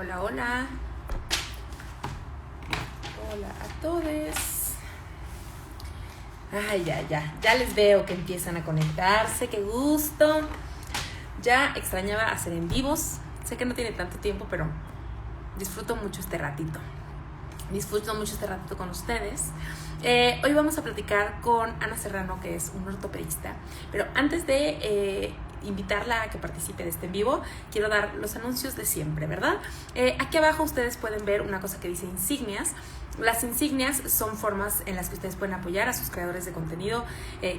Hola, hola. Hola a todos. Ay, ya les veo que empiezan a conectarse, qué gusto. Ya extrañaba hacer en vivos. Sé que no tiene tanto tiempo, pero disfruto mucho este ratito. Disfruto mucho este ratito con ustedes. Hoy vamos a platicar con Ana Serrano, que es un ortopedista. Pero antes de invitarla a que participe de este en vivo, quiero dar los anuncios de siempre, ¿verdad? Aquí abajo ustedes pueden ver una cosa que dice insignias. Las insignias son formas en las que ustedes pueden apoyar a sus creadores de contenido,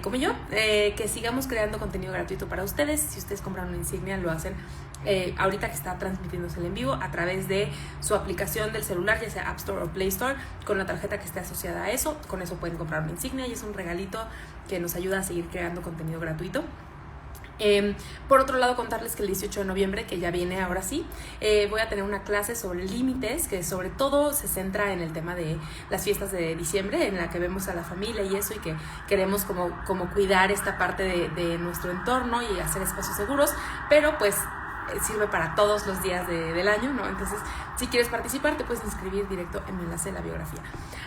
como yo, que sigamos creando contenido gratuito para ustedes. Si ustedes compran una insignia, lo hacen ahorita que está transmitiéndose el en vivo a través de su aplicación del celular, ya sea App Store o Play Store, con la tarjeta que esté asociada a eso. Con eso pueden comprar una insignia y es un regalito que nos ayuda a seguir creando contenido gratuito. Por otro lado, contarles que el 18 de noviembre, que ya viene ahora sí, voy a tener una clase sobre límites, que sobre todo se centra en el tema de las fiestas de diciembre, en la que vemos a la familia y eso, y que queremos como cuidar esta parte de nuestro entorno y hacer espacios seguros, pero pues sirve para todos los días del año, ¿no? Entonces, si quieres participar, te puedes inscribir directo en el enlace de la biografía.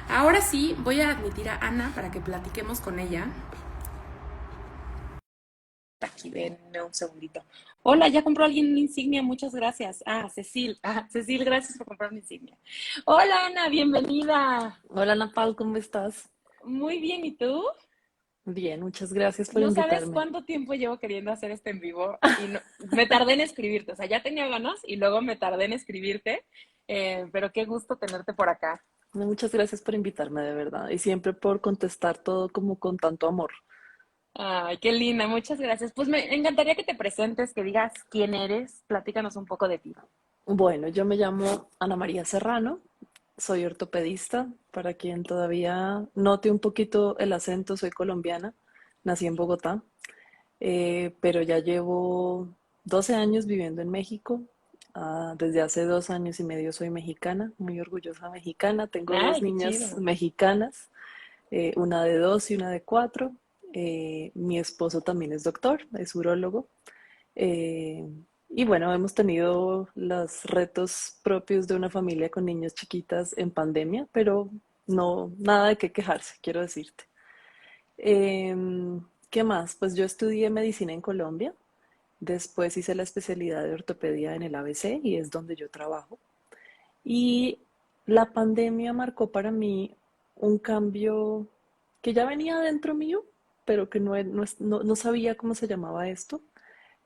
Ahora sí, voy a admitir a Ana para que platiquemos con ella. Aquí, denme un segundito. Hola, ya compró alguien una insignia, muchas gracias. Cecil. Cecil, gracias por comprar una insignia. Hola, Ana, bienvenida. Hola, Ana Pau, ¿cómo estás? Muy bien, ¿y tú? Bien, muchas gracias por No sabes invitarme. cuánto tiempo llevo queriendo hacer este en vivo y no, me tardé en escribirte. O sea, ya tenía ganas y luego me tardé en escribirte, pero qué gusto tenerte por acá. No, muchas gracias por invitarme, de verdad, y siempre por contestar todo como con tanto amor. Ay, qué linda, muchas gracias. Pues me encantaría que te presentes, que digas quién eres, platícanos un poco de ti. Bueno, yo me llamo Ana María Serrano, soy ortopedista. Para quien todavía note un poquito el acento, soy colombiana, nací en Bogotá, pero ya llevo 12 años viviendo en México. Desde hace 2 años y medio soy mexicana, muy orgullosa mexicana. Tengo dos Ay, qué niñas chido. mexicanas, una de 2 y una de 4. Mi esposo también es doctor, es urólogo. Eh, y bueno, hemos tenido los retos propios de una familia con niños chiquitas en pandemia, pero no, nada de qué quejarse, quiero decirte. ¿Qué más? Pues yo estudié medicina en Colombia, después hice la especialidad de ortopedia en el ABC y es donde yo trabajo. Y la pandemia marcó para mí un cambio que ya venía dentro mío, pero que no sabía cómo se llamaba esto.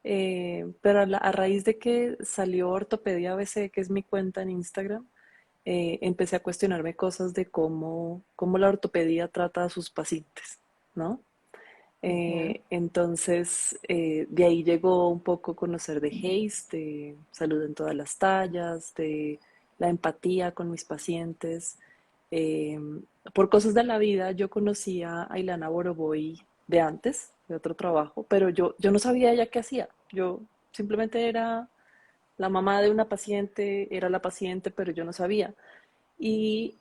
Pero a raíz de que salió Ortopedia ABC, que es mi cuenta en Instagram, empecé a cuestionarme cosas de cómo la ortopedia trata a sus pacientes, ¿no? Ujú. Entonces, de ahí llegó un poco conocer de HACE, de salud en todas las tallas, de la empatía con mis pacientes. Eh, por cosas de la vida, yo conocí a Ailana Boroboy de antes, de otro trabajo, pero yo no sabía ella qué hacía. Yo simplemente era la mamá de una paciente, era la paciente, pero yo no sabía. Y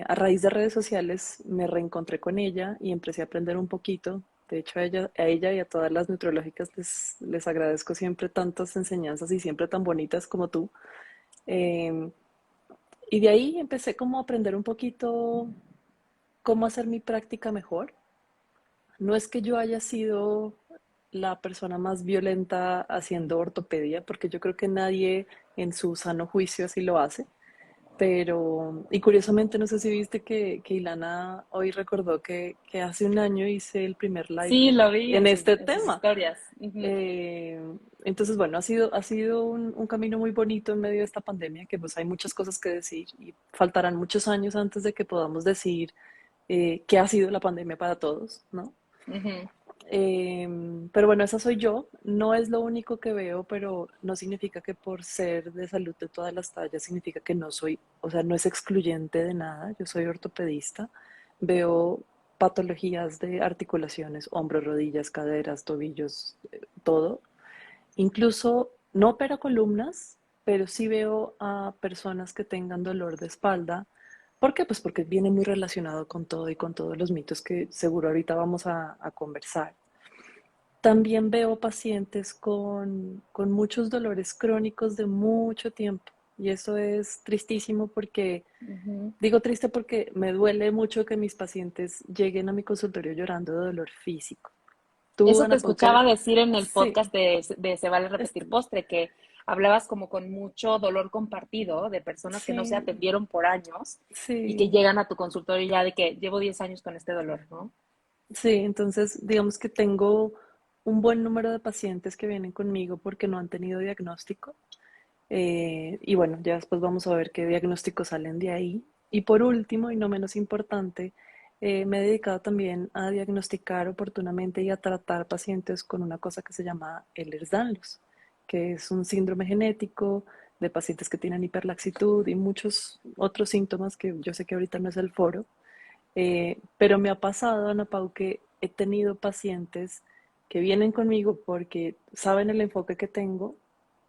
a raíz de redes sociales me reencontré con ella y empecé a aprender un poquito. De hecho, a ella y a todas las nutriológicas les agradezco siempre tantas enseñanzas y siempre tan bonitas como tú. Eh, y de ahí empecé como a aprender un poquito cómo hacer mi práctica mejor. No es que yo haya sido la persona más violenta haciendo ortopedia, porque yo creo que nadie en su sano juicio así lo hace. Pero, y curiosamente, no sé si viste que Ilana hoy recordó que hace un año hice el primer live Sí, lo vi en este en sus tema. historias. Ujú. Eh, entonces, bueno, ha sido un camino muy bonito en medio de esta pandemia, que pues hay muchas cosas que decir y faltarán muchos años antes de que podamos decir qué ha sido la pandemia para todos, ¿no? Ujú. Pero bueno, esa soy yo. No es lo único que veo, pero no significa que por ser de salud de todas las tallas significa que no soy, o sea, no es excluyente de nada. Yo soy ortopedista. Veo patologías de articulaciones, hombros, rodillas, caderas, tobillos, todo. Incluso no opero columnas, pero sí veo a personas que tengan dolor de espalda. ¿Por qué? Pues porque viene muy relacionado con todo y con todos los mitos que seguro ahorita vamos a conversar. También veo pacientes con muchos dolores crónicos de mucho tiempo. Y eso es tristísimo porque, Ujú. digo triste porque me duele mucho que mis pacientes lleguen a mi consultorio llorando de dolor físico. Tú, Eso te Ana escuchaba Pauker, decir en el sí, podcast de Se vale repetir este, postre, que hablabas como con mucho dolor compartido de personas que no se sí, atendieron por años y que sí, llegan a tu consultorio ya de que llevo 10 años con este dolor, ¿no? sí. Entonces, digamos que tengo un buen número de pacientes que vienen conmigo porque no han tenido diagnóstico. Y bueno, ya después vamos a ver qué diagnósticos salen de ahí. Y por último, y no menos importante, me he dedicado también a diagnosticar oportunamente y a tratar pacientes con una cosa que se llama Ehlers-Danlos, que es un síndrome genético de pacientes que tienen hiperlaxitud y muchos otros síntomas que yo sé que ahorita no es el foro. Pero me ha pasado, Ana Pau, que he tenido pacientes que vienen conmigo porque saben el enfoque que tengo,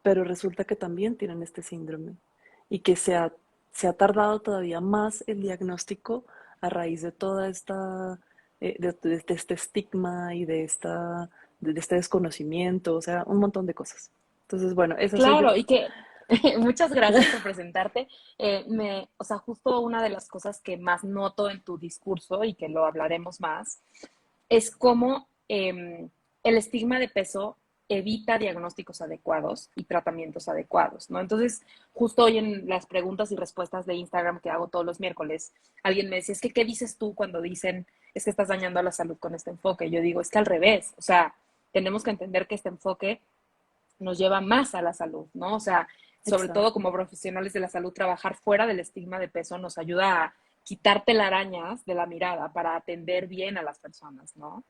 pero resulta que también tienen este síndrome y que se ha tardado todavía más el diagnóstico a raíz de toda esta, de este estigma y de este desconocimiento, o sea, un montón de cosas. Entonces, bueno, esa soy yo. Claro, y que muchas gracias por presentarte. O sea, justo una de las cosas que más noto en tu discurso y que lo hablaremos más es cómo el estigma de peso evita diagnósticos adecuados y tratamientos adecuados, ¿no? Entonces, justo hoy en las preguntas y respuestas de Instagram que hago todos los miércoles, alguien me decía, es que, ¿qué dices tú cuando dicen, es que estás dañando a la salud con este enfoque? Yo digo, es que al revés, o sea, tenemos que entender que este enfoque nos lleva más a la salud, ¿no? O sea, sobre todo Exacto. como profesionales de la salud, trabajar fuera del estigma de peso nos ayuda a quitar telarañas de la mirada para atender bien a las personas, ¿no?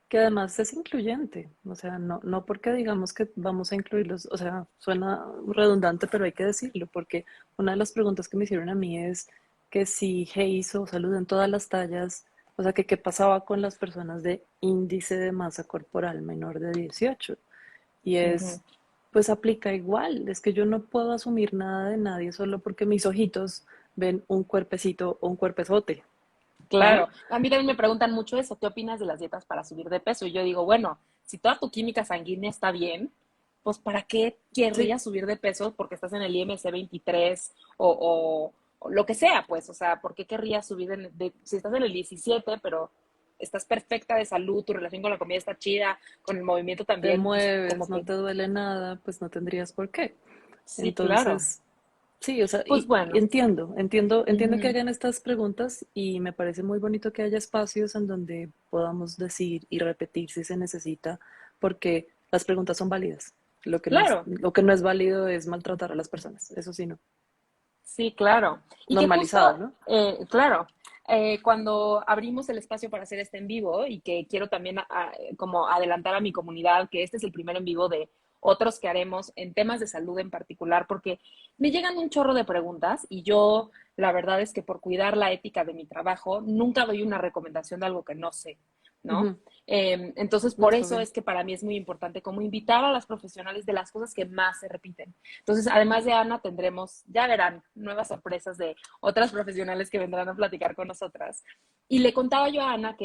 Que además es incluyente, o sea, no porque digamos que vamos a incluirlos, o sea, suena redundante, pero hay que decirlo, porque una de las preguntas que me hicieron a mí es que si GEIS o salud en todas las tallas, o sea, que qué pasaba con las personas de índice de masa corporal menor de 18. Y Ujú. es, pues aplica igual, es que yo no puedo asumir nada de nadie solo porque mis ojitos ven un cuerpecito o un cuerpezote, ¿no? Claro, a mí también me preguntan mucho eso, ¿qué opinas de las dietas para subir de peso? Y yo digo, bueno, si toda tu química sanguínea está bien, pues ¿para qué Sí, querrías subir de peso porque estás en el IMC 23 o lo que sea? Pues, o sea, ¿por qué querrías subir si estás en el 17, pero estás perfecta de salud, tu relación con la comida está chida, con el movimiento te también, pues como mueves, no que te duele nada, pues no tendrías por qué. sí, claro. Entonces, sí, o sea, Pues y bueno, entiendo que ujú. hagan estas preguntas y me parece muy bonito que haya espacios en donde podamos decir y repetir si se necesita, porque las preguntas son válidas. Claro, Lo que no es válido es maltratar a las personas, eso sí no. sí, claro. Y que justo, Normalizado, ¿no? claro, cuando abrimos el espacio para hacer este en vivo y que quiero también como adelantar a mi comunidad que este es el primer en vivo de otros que haremos en temas de salud en particular, porque me llegan un chorro de preguntas y yo la verdad es que por cuidar la ética de mi trabajo nunca doy una recomendación de algo que no sé, ¿no? Ujú. Entonces, No por está eso bien. es que para mí es muy importante como invitar a las profesionales de las cosas que más se repiten. Entonces, además de Ana, tendremos, ya verán, nuevas sorpresas de otras profesionales que vendrán a platicar con nosotras. Y le contaba yo a Ana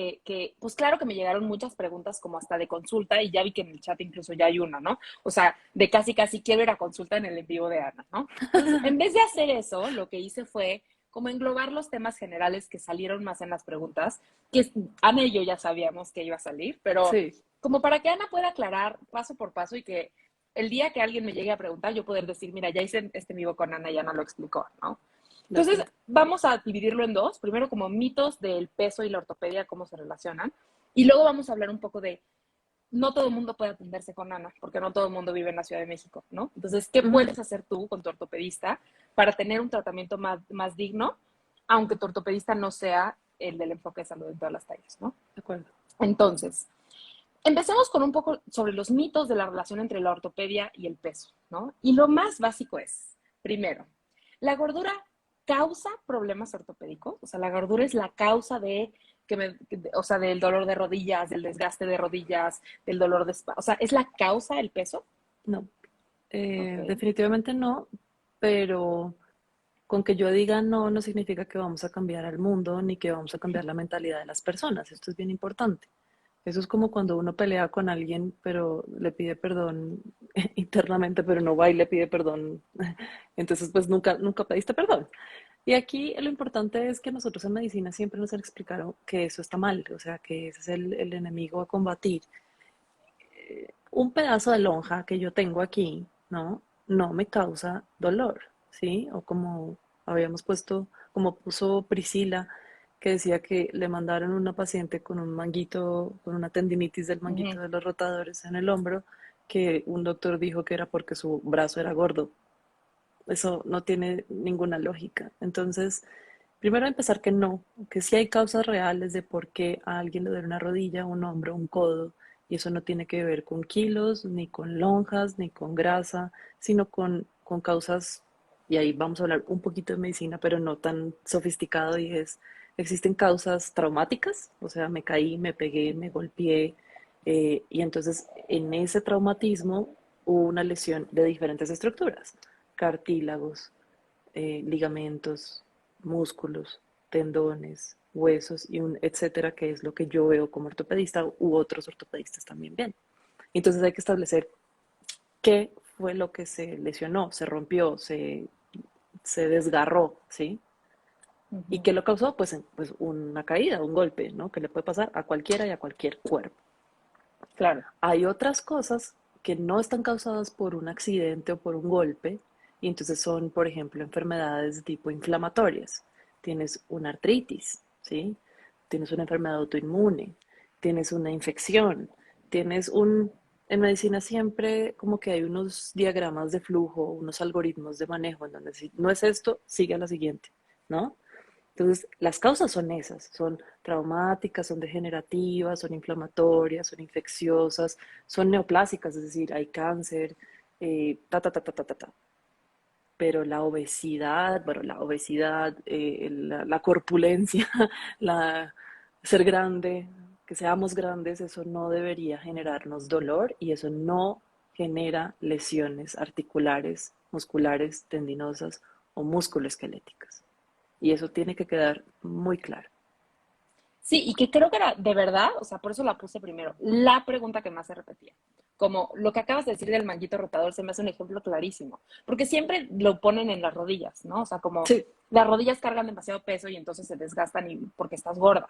pues claro que me llegaron muchas preguntas como hasta de consulta y ya vi que en el chat incluso ya hay una, ¿no? O sea, de casi casi quiero ir a consulta en el en vivo de Ana, ¿no? Entonces, en vez de hacer eso, lo que hice fue como englobar los temas generales que salieron más en las preguntas, que Ana y yo ya sabíamos que iba a salir, pero Sí, como para que Ana pueda aclarar paso por paso y que el día que alguien me llegue a preguntar, yo poder decir, mira, ya hice este en vivo con Ana y Ana lo explicó, ¿no? de Entonces, acuerdo. vamos a dividirlo en dos. Primero, como mitos del peso y la ortopedia, cómo se relacionan. Y luego vamos a hablar un poco de, no todo el mundo puede atenderse con Ana, porque no todo el mundo vive en la Ciudad de México, ¿no? Entonces, ¿qué Ujú. puedes hacer tú con tu ortopedista para tener un tratamiento más digno, aunque tu ortopedista no sea el del enfoque de salud en todas las tallas, ¿no? De acuerdo. Entonces, empecemos con un poco sobre los mitos de la relación entre la ortopedia y el peso, ¿no? Y lo más básico es, primero, ¿la gordura causa problemas ortopédicos? O sea, la gordura es la causa o sea, del dolor de rodillas, del desgaste de rodillas, del dolor de espalda. O sea, ¿es la causa el peso? No, Ok, definitivamente no, pero con que yo diga no, no significa que vamos a cambiar al mundo ni que vamos a cambiar la mentalidad de las personas. Esto es bien importante. Eso es como cuando uno pelea con alguien, pero le pide perdón internamente, pero no va y le pide perdón. Entonces, pues nunca pediste perdón. Y aquí lo importante es que nosotros en medicina siempre nos explicaron que eso está mal, o sea, que ese es el enemigo a combatir. Un pedazo de lonja que yo tengo aquí, ¿no? No me causa dolor, ¿sí? O como habíamos puesto, como puso Priscila, que decía que le mandaron una paciente con un manguito, con una tendinitis del manguito Ujú. de los rotadores en el hombro, que un doctor dijo que era porque su brazo era gordo. Eso no tiene ninguna lógica. Entonces, primero empezar que no, que sí hay causas reales de por qué a alguien le duele una rodilla, un hombro, un codo, y eso no tiene que ver con kilos, ni con lonjas, ni con grasa, sino con causas, y ahí vamos a hablar un poquito de medicina, pero no tan sofisticado, y es, existen causas traumáticas, o sea, me caí, me pegué, me golpeé, y entonces en ese traumatismo hubo una lesión de diferentes estructuras, cartílagos, ligamentos, músculos, tendones, huesos y un etcétera, que es lo que yo veo como ortopedista u otros ortopedistas también ven. Entonces hay que establecer qué fue lo que se lesionó, se rompió, se desgarró, ¿sí? ¿Y Ujú. qué lo causó? Pues una caída, un golpe, ¿no? Que le puede pasar a cualquiera y a cualquier cuerpo. Claro. Hay otras cosas que no están causadas por un accidente o por un golpe, y entonces son, por ejemplo, enfermedades de tipo inflamatorias. Tienes una artritis, ¿sí? Tienes una enfermedad autoinmune, tienes una infección, tienes un... En medicina siempre como que hay unos diagramas de flujo, unos algoritmos de manejo en donde si no es esto, sigue a la siguiente, ¿no? Entonces, las causas son esas, son traumáticas, son degenerativas, son inflamatorias, son infecciosas, son neoplásicas, es decir, hay cáncer, ta. Pero la obesidad, bueno, la obesidad, la corpulencia, la, ser grande, que seamos grandes, eso no debería generarnos dolor y eso no genera lesiones articulares, musculares, tendinosas o musculoesqueléticas. Y eso tiene que quedar muy claro. Sí, y que creo que era de verdad, o sea, por eso la puse primero, la pregunta que más se repetía. Como lo que acabas de decir del manguito rotador se me hace un ejemplo clarísimo, porque siempre lo ponen en las rodillas, ¿no? O sea, como Sí, las rodillas cargan demasiado peso y entonces se desgastan y, porque estás gorda.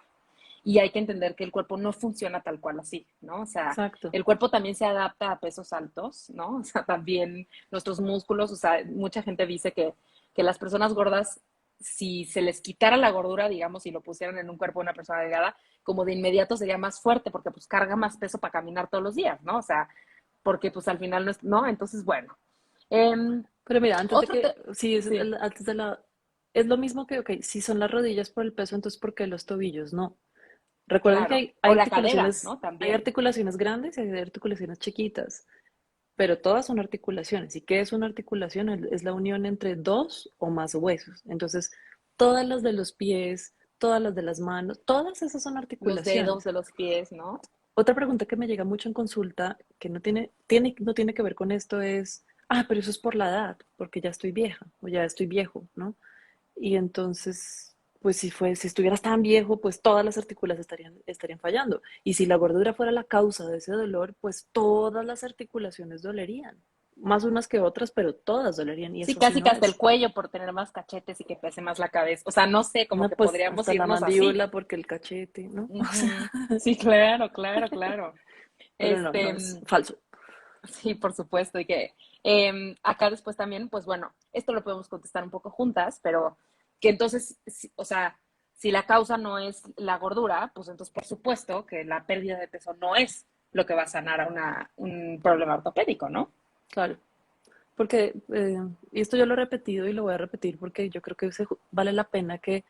Y hay que entender que el cuerpo no funciona tal cual así, ¿no? O sea, exacto. el cuerpo también se adapta a pesos altos, ¿no? O sea, también nuestros músculos, o sea, mucha gente dice que las personas gordas, si se les quitara la gordura, digamos, y lo pusieran en un cuerpo de una persona delgada, como de inmediato sería más fuerte, porque pues carga más peso para caminar todos los días, ¿no? O sea, porque pues al final no es, ¿no? Entonces, bueno. Eh, Pero mira, antes de otro, que, sí, sí, antes de la, es lo mismo que, ok, si son las rodillas por el peso, entonces ¿por qué los tobillos? No. Recuerden que claro. O la cadera, ¿no? hay También. articulaciones grandes y hay articulaciones chiquitas, pero todas son articulaciones. ¿Y qué es una articulación? Es la unión entre dos o más huesos. Entonces, todas las de los pies, todas las de las manos, todas esas son Los dedos articulaciones. de los pies, ¿no? Otra pregunta que me llega mucho en consulta, que no tiene que ver con esto, es, pero eso es por la edad, porque ya estoy vieja o ya estoy viejo, ¿no? Y entonces, pues si estuvieras tan viejo, pues todas las articulaciones estarían fallando. Y si la gordura fuera la causa de ese dolor, pues todas las articulaciones dolerían. Más unas que otras, pero todas dolerían. Y Sí, eso así casi que no hasta el es. cuello por tener más cachetes y que pese más la cabeza. O sea, no sé, como No, que pues podríamos hasta la irnos así. mandíbula, porque el cachete, ¿no? O sea, Ujú. Sí, claro, claro, claro. pero no, Este, no es falso. sí, por supuesto. Y que acá después también, pues bueno, esto lo podemos contestar un poco juntas, pero que entonces, o sea, si la causa no es la gordura, pues entonces por supuesto que la pérdida de peso no es lo que va a sanar a un problema ortopédico, ¿no? Claro. Porque, y esto yo lo he repetido y lo voy a repetir porque yo creo que vale la pena que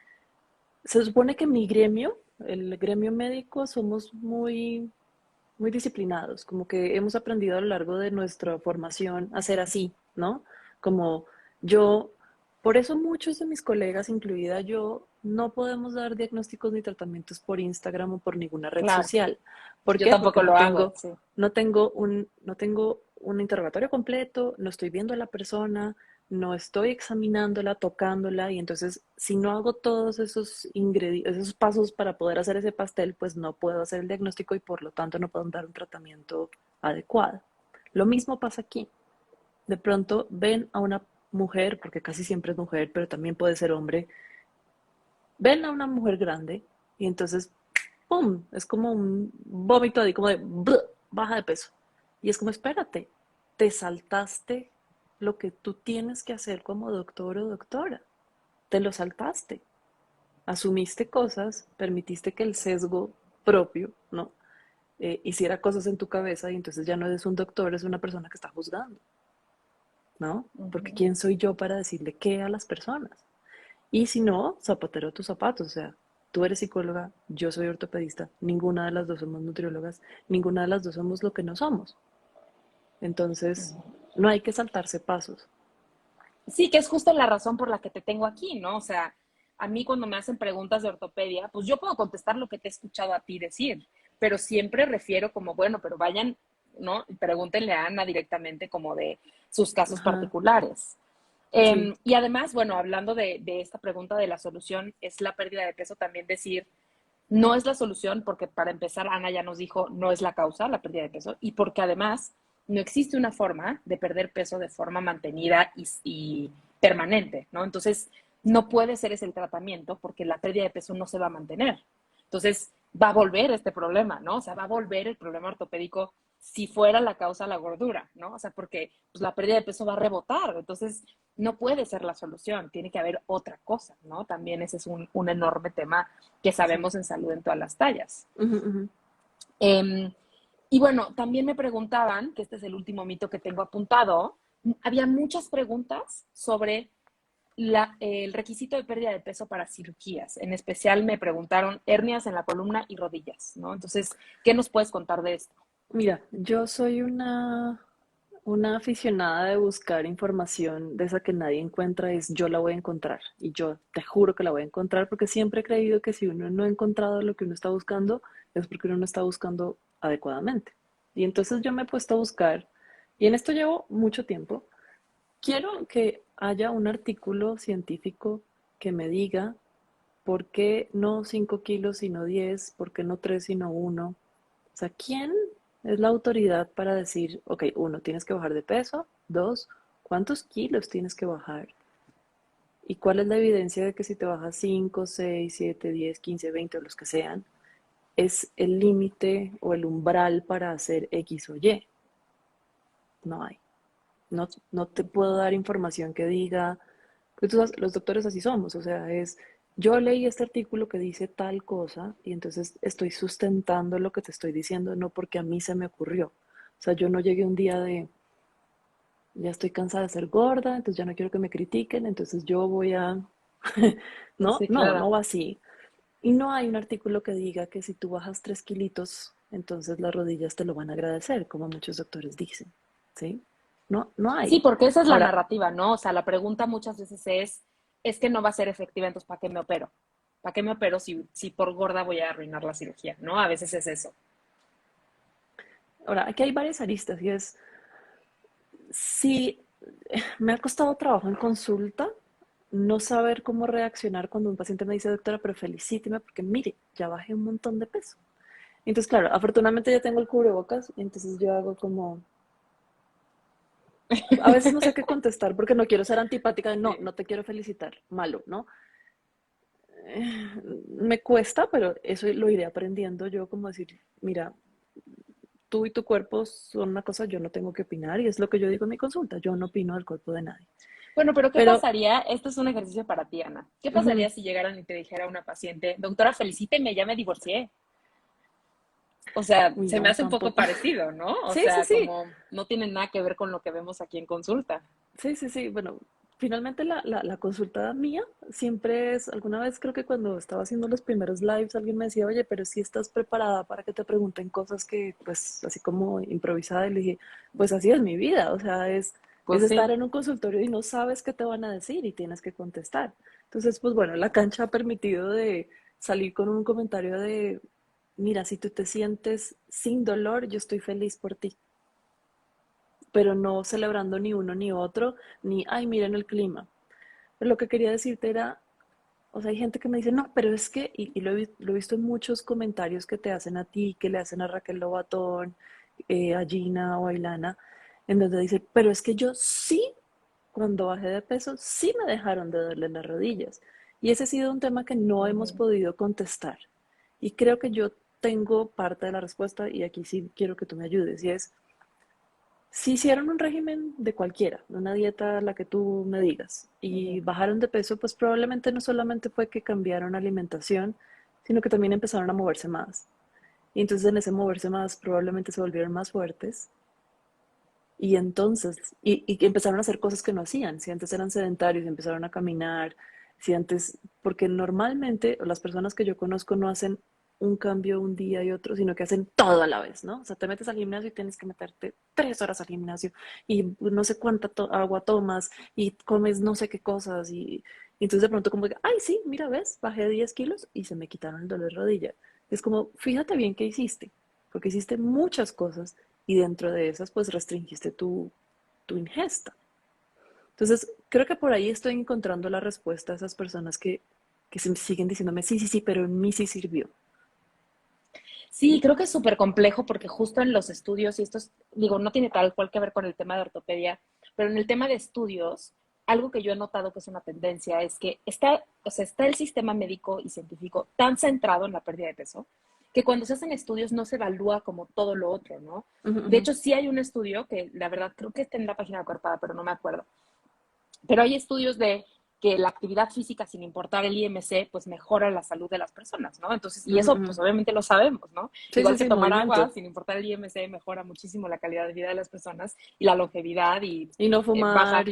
se supone que mi gremio, el gremio médico, somos muy disciplinados, como que hemos aprendido a lo largo de nuestra formación a ser así, ¿no? Como yo, por eso muchos de mis colegas, incluida yo, no podemos dar diagnósticos ni tratamientos por Instagram o por ninguna red Claro, social. ¿Por yo qué? Porque tampoco lo hago, sí. no tengo un interrogatorio completo, no estoy viendo a la persona, no estoy examinándola, tocándola, y entonces si no hago todos esos ingredientes, esos pasos para poder hacer ese pastel, pues no puedo hacer el diagnóstico y por lo tanto no puedo dar un tratamiento adecuado. Lo mismo pasa aquí. De pronto ven a una mujer, porque casi siempre es mujer, pero también puede ser hombre, ven a una mujer grande y entonces, ¡pum! Es como un vómito ahí, como de baja de peso. Y es como, espérate, te saltaste lo que tú tienes que hacer como doctor o doctora. Te lo saltaste. Asumiste cosas, permitiste que el sesgo propio, ¿no? Hiciera cosas en tu cabeza y entonces ya no eres un doctor, es una persona que está juzgando, ¿no? Porque Ujú. ¿quién soy yo para decirle qué a las personas? Y si no, zapatero a tus zapatos, o sea, tú eres psicóloga, yo soy ortopedista, ninguna de las dos somos nutriólogas, ninguna de las dos somos lo que no somos. Entonces, no hay que saltarse pasos. Sí, que es justo la razón por la que te tengo aquí, ¿no? O sea, a mí cuando me hacen preguntas de ortopedia, pues yo puedo contestar lo que te he escuchado a ti decir, pero siempre refiero como, bueno, pero vayan, ¿no? Y pregúntenle a Ana directamente como de sus casos Ajá, particulares. sí, Y además, bueno, hablando de esta pregunta de la solución, es la pérdida de peso, también decir, no es la solución, porque para empezar, Ana ya nos dijo, no es la causa, la pérdida de peso, y porque además no existe una forma de perder peso de forma mantenida y permanente, ¿no? Entonces, no puede ser ese el tratamiento porque la pérdida de peso no se va a mantener. Entonces, va a volver este problema, ¿no? O sea, va a volver el problema ortopédico si fuera la causa la gordura, ¿no? O sea, porque pues, la pérdida de peso va a rebotar. Entonces, no puede ser la solución, tiene que haber otra cosa, ¿no? También ese es un enorme tema que sí. sabemos en salud en todas las tallas. Ujú, ujú. Eh, y bueno, también me preguntaban, que este es el último mito que tengo apuntado, había muchas preguntas sobre el requisito de pérdida de peso para cirugías. En especial me preguntaron hernias en la columna y rodillas, ¿no? Entonces, ¿qué nos puedes contar de esto? Mira, yo soy una aficionada de buscar información de esa que nadie encuentra, es yo la voy a encontrar y yo te juro que la voy a encontrar porque siempre he creído que si uno no ha encontrado lo que uno está buscando es porque uno no está buscando adecuadamente. Y entonces yo me he puesto a buscar y en esto llevo mucho tiempo. Quiero que haya un artículo científico que me diga por qué no 5 kilos sino 10, por qué no 3 sino uno. O sea, ¿quién es la autoridad para decir, ok, uno, tienes que bajar de peso, dos, ¿cuántos kilos tienes que bajar? ¿Y cuál es la evidencia de que si te bajas 5, 6, 7, 10, 15, 20 o los que sean, es el límite o el umbral para hacer X o Y? No hay. No, no te puedo dar información que diga, porque tú sabes, los doctores así somos, o sea, es, yo leí este artículo que dice tal cosa y entonces estoy sustentando lo que te estoy diciendo, no porque a mí se me ocurrió. O sea, yo no llegué un día de, ya estoy cansada de ser gorda, entonces ya no quiero que me critiquen, entonces yo voy a, no, Sí, no, no claro. va así. Y no hay un artículo que diga que si tú bajas 3 kilitos, entonces las rodillas te lo van a agradecer, como muchos doctores dicen, ¿sí? No, no Sí, hay. porque esa es la Ahora, narrativa, ¿no? O sea, la pregunta muchas veces es que no va a ser efectiva, entonces ¿para qué me opero? ¿Para qué me opero si por gorda voy a arruinar la cirugía? ¿No? A veces es eso. aquí hay varias aristas y es, si me ha costado trabajo en consulta no saber cómo reaccionar cuando un paciente me dice, doctora, pero felicíteme porque mire, ya bajé un montón de peso. Entonces, claro, afortunadamente ya tengo el cubrebocas, y entonces yo hago como, a veces no sé qué contestar porque no quiero ser antipática de, no, Sí. no te quiero felicitar, malo, ¿no? Me cuesta, pero eso lo iré aprendiendo yo, como decir, mira, tú y tu cuerpo son una cosa, yo no tengo que opinar, y es lo que yo digo en mi consulta, yo no opino del cuerpo de nadie. Bueno, pero ¿qué Pero, pasaría? Esto es un ejercicio para ti, Ana. ¿Qué ujú, pasaría si llegaran y te dijera una paciente, doctora, felicíteme, ya me divorcié? O sea, uy, se me no, hace un poco tampoco. parecido, ¿no? O Sí, sí, sea, sí, como no tiene nada que ver con lo que vemos aquí en consulta. sí, sí, sí, bueno, finalmente la consulta mía siempre es, alguna vez creo que cuando estaba haciendo los primeros lives alguien me decía, oye, pero si estás preparada para que te pregunten cosas que, pues, así como improvisada, y le dije, pues así es mi vida, o sea, es Pues estar sí. en un consultorio y no sabes qué te van a decir y tienes que contestar. Entonces, pues bueno, la cancha ha permitido de salir con un comentario de, mira, si tú te sientes sin dolor, yo estoy feliz por ti. pero no celebrando ni uno ni otro, ni, ay, miren el clima. Pero lo que quería decirte era, o sea, hay gente que me dice, no, pero es que, y lo he visto en muchos comentarios que te hacen a ti, que le hacen a Raquel Lobatón, a Gina o a Ilana, en donde dice, pero es que yo sí, cuando bajé de peso, sí me dejaron de doler las rodillas. Y ese ha sido un tema que no hemos Ujú. podido contestar. Y creo que yo tengo parte de la respuesta y aquí sí quiero que tú me ayudes. Y es, si hicieron un régimen de cualquiera, una dieta la que tú me digas, y Ujú. bajaron de peso, pues probablemente no solamente fue que cambiaron alimentación, sino que también empezaron a moverse más. Y entonces en ese moverse más probablemente se volvieron más fuertes y entonces, y que empezaron a hacer cosas que no hacían. Si antes eran sedentarios, empezaron a caminar, si antes, porque normalmente las personas que yo conozco no hacen un cambio un día y otro, sino que hacen todo a la vez, ¿no? O sea, te metes al gimnasio y tienes que meterte 3 horas al gimnasio y no sé cuánta agua tomas y comes no sé qué cosas y entonces de pronto como que, ay, sí, mira, ves, bajé 10 kilos y se me quitaron el dolor de rodilla. Es como, fíjate bien qué hiciste, porque hiciste muchas cosas y dentro de esas pues restringiste tu ingesta. Entonces, creo que por ahí estoy encontrando la respuesta a esas personas que se siguen diciéndome, sí, sí, sí, pero en mí sí sirvió. Sí, creo que es súper complejo porque justo en los estudios, y esto es, digo, no tiene tal cual que ver con el tema de ortopedia, pero en el tema de estudios, algo que yo he notado que es una tendencia es que está, o sea, está el sistema médico y científico tan centrado en la pérdida de peso que cuando se hacen estudios no se evalúa como todo lo otro, ¿no? Uh -huh, uh De -huh. hecho, sí hay un estudio que la verdad creo que está en la página de Cuerpada, pero no me acuerdo, pero hay estudios de que la actividad física, sin importar el IMC, pues mejora la salud de las personas, ¿no? Entonces, Uh y -huh, uh eso, -huh. pues obviamente lo sabemos, ¿no? Sí, Igual sí, que sí, tomar agua, movimiento. sin importar el IMC, mejora muchísimo la calidad de vida de las personas y la longevidad y Y no fumar baja,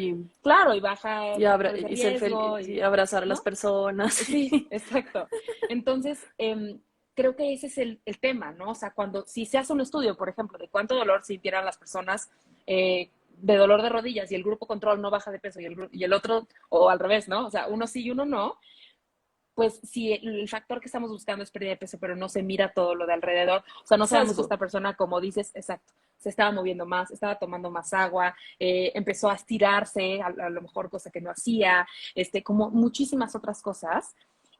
claro, y baja factores de y ser riesgo feliz y y, abrazar a las ¿no? personas. Sí, exacto. Entonces, creo que ese es el tema, ¿no? O sea, cuando, si se hace un estudio, por ejemplo, de cuánto dolor sintieran las personas de dolor de rodillas y el grupo control no baja de peso y el otro, o al revés, ¿no? O sea, uno sí y uno no, pues si el factor que estamos buscando es pérdida de peso, pero no se mira todo lo de alrededor, o sea, no sabemos si Sesgo. esta persona, como dices, exacto, se estaba moviendo más, estaba tomando más agua, empezó a estirarse, a lo mejor cosa que no hacía, como muchísimas otras cosas.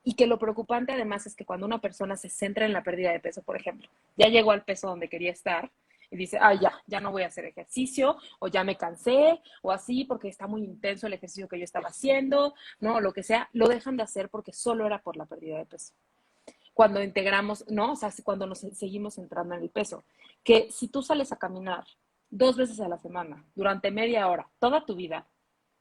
Y que lo preocupante además es que cuando una persona se centra en la pérdida de peso, por ejemplo, ya llegó al peso donde quería estar y dice, ah, ya no voy a hacer ejercicio, o ya me cansé, o así, porque está muy intenso el ejercicio que yo estaba haciendo, ¿no? O lo que sea, lo dejan de hacer porque solo era por la pérdida de peso. Cuando integramos, ¿no? O sea, cuando nos seguimos entrando en el peso. Que si tú sales a caminar 2 veces a la semana, durante media hora, toda tu vida,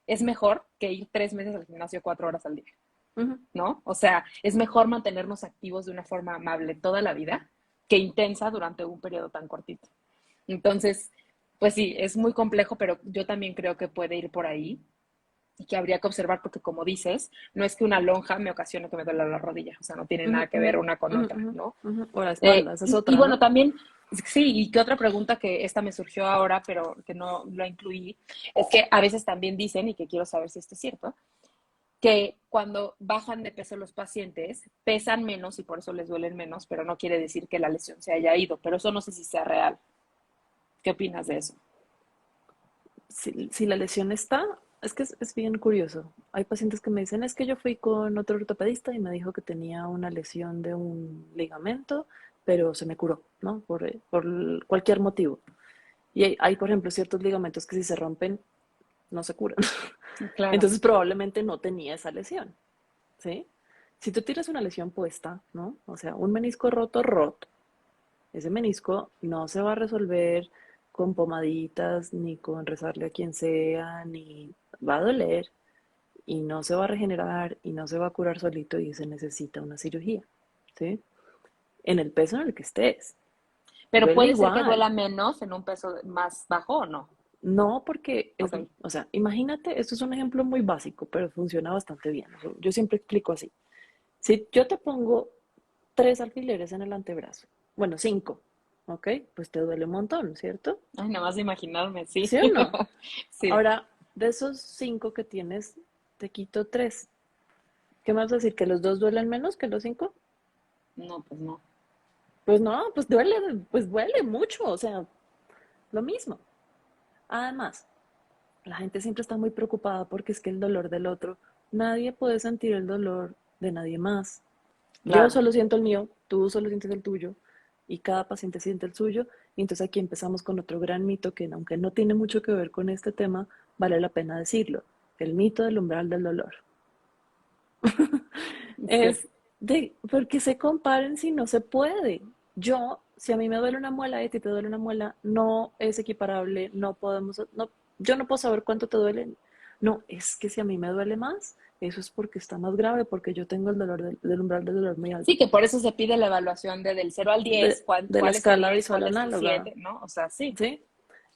es mejor que ir 3 meses al gimnasio 4 horas al día, Uh -huh. ¿no? O sea, es mejor mantenernos activos de una forma amable toda la vida que intensa durante un periodo tan cortito. Entonces, pues sí, es muy complejo, pero yo también creo que puede ir por ahí y que habría que observar porque como dices, no es que una lonja me ocasione que me duela la rodilla, o sea, no tiene Uh -huh, nada que uh ver -huh, una con uh otra, -huh, ¿no? uh -huh. O la espalda, esa es Y otra, bueno, ¿no? también, sí, y que otra pregunta que esta me surgió ahora, pero que no la incluí, es que a veces también dicen, y que quiero saber si esto es cierto, que cuando bajan de peso los pacientes, pesan menos y por eso les duelen menos, pero no quiere decir que la lesión se haya ido, pero eso no sé si sea real. ¿Qué opinas de eso? Si la lesión está, es que es bien curioso. Hay pacientes que me dicen, es que yo fui con otro ortopedista y me dijo que tenía una lesión de un ligamento, pero se me curó, ¿no? Por cualquier motivo. Y por ejemplo, ciertos ligamentos que si se rompen, no se curan. Claro. Entonces probablemente no tenía esa lesión, ¿sí? Si tú tienes una lesión puesta, ¿no? O sea, un menisco roto, roto. Ese menisco no se va a resolver con pomaditas, ni con rezarle a quien sea, ni va a doler y no se va a regenerar y no se va a curar solito y se necesita una cirugía, ¿sí? En el peso en el que estés. Pero Duele puede ser que igual. duela menos en un peso más bajo o no. No porque Ok. o sea, imagínate, esto es un ejemplo muy básico, pero funciona bastante bien. Yo siempre explico así. Si yo te pongo 3 alfileres en el antebrazo, bueno, 5, ¿ok? Pues te duele un montón, ¿cierto? Ay, nada más de imaginarme, sí. ¿Sí o no? Sí. Ahora, de esos 5 que tienes, te quito 3. ¿Qué me vas a decir? ¿Que los dos duelen menos que los 5? No, pues no. Pues no, pues duele mucho, o sea, lo mismo. Además, la gente siempre está muy preocupada porque es que el dolor del otro, nadie puede sentir el dolor de nadie más. Yo Claro. solo siento el mío, tú solo sientes el tuyo y cada paciente siente el suyo. Y entonces aquí empezamos con otro gran mito que aunque no tiene mucho que ver con este tema, vale la pena decirlo. El mito del umbral del dolor. Sí. Es de, porque se comparen si no se puede. Yo, si a mí me duele una muela y a ti te duele una muela, no es equiparable, no podemos, no, yo no puedo saber cuánto te duele. No, es que si a mí me duele más, eso es porque está más grave, porque yo tengo el dolor del umbral del dolor muy Sí, alto. que por eso se pide la evaluación de del 0 al 10, De la cuál es el escala 10, visual cuál es el análoga. 7, ¿no? O sea, sí. ¿Sí? Ujú.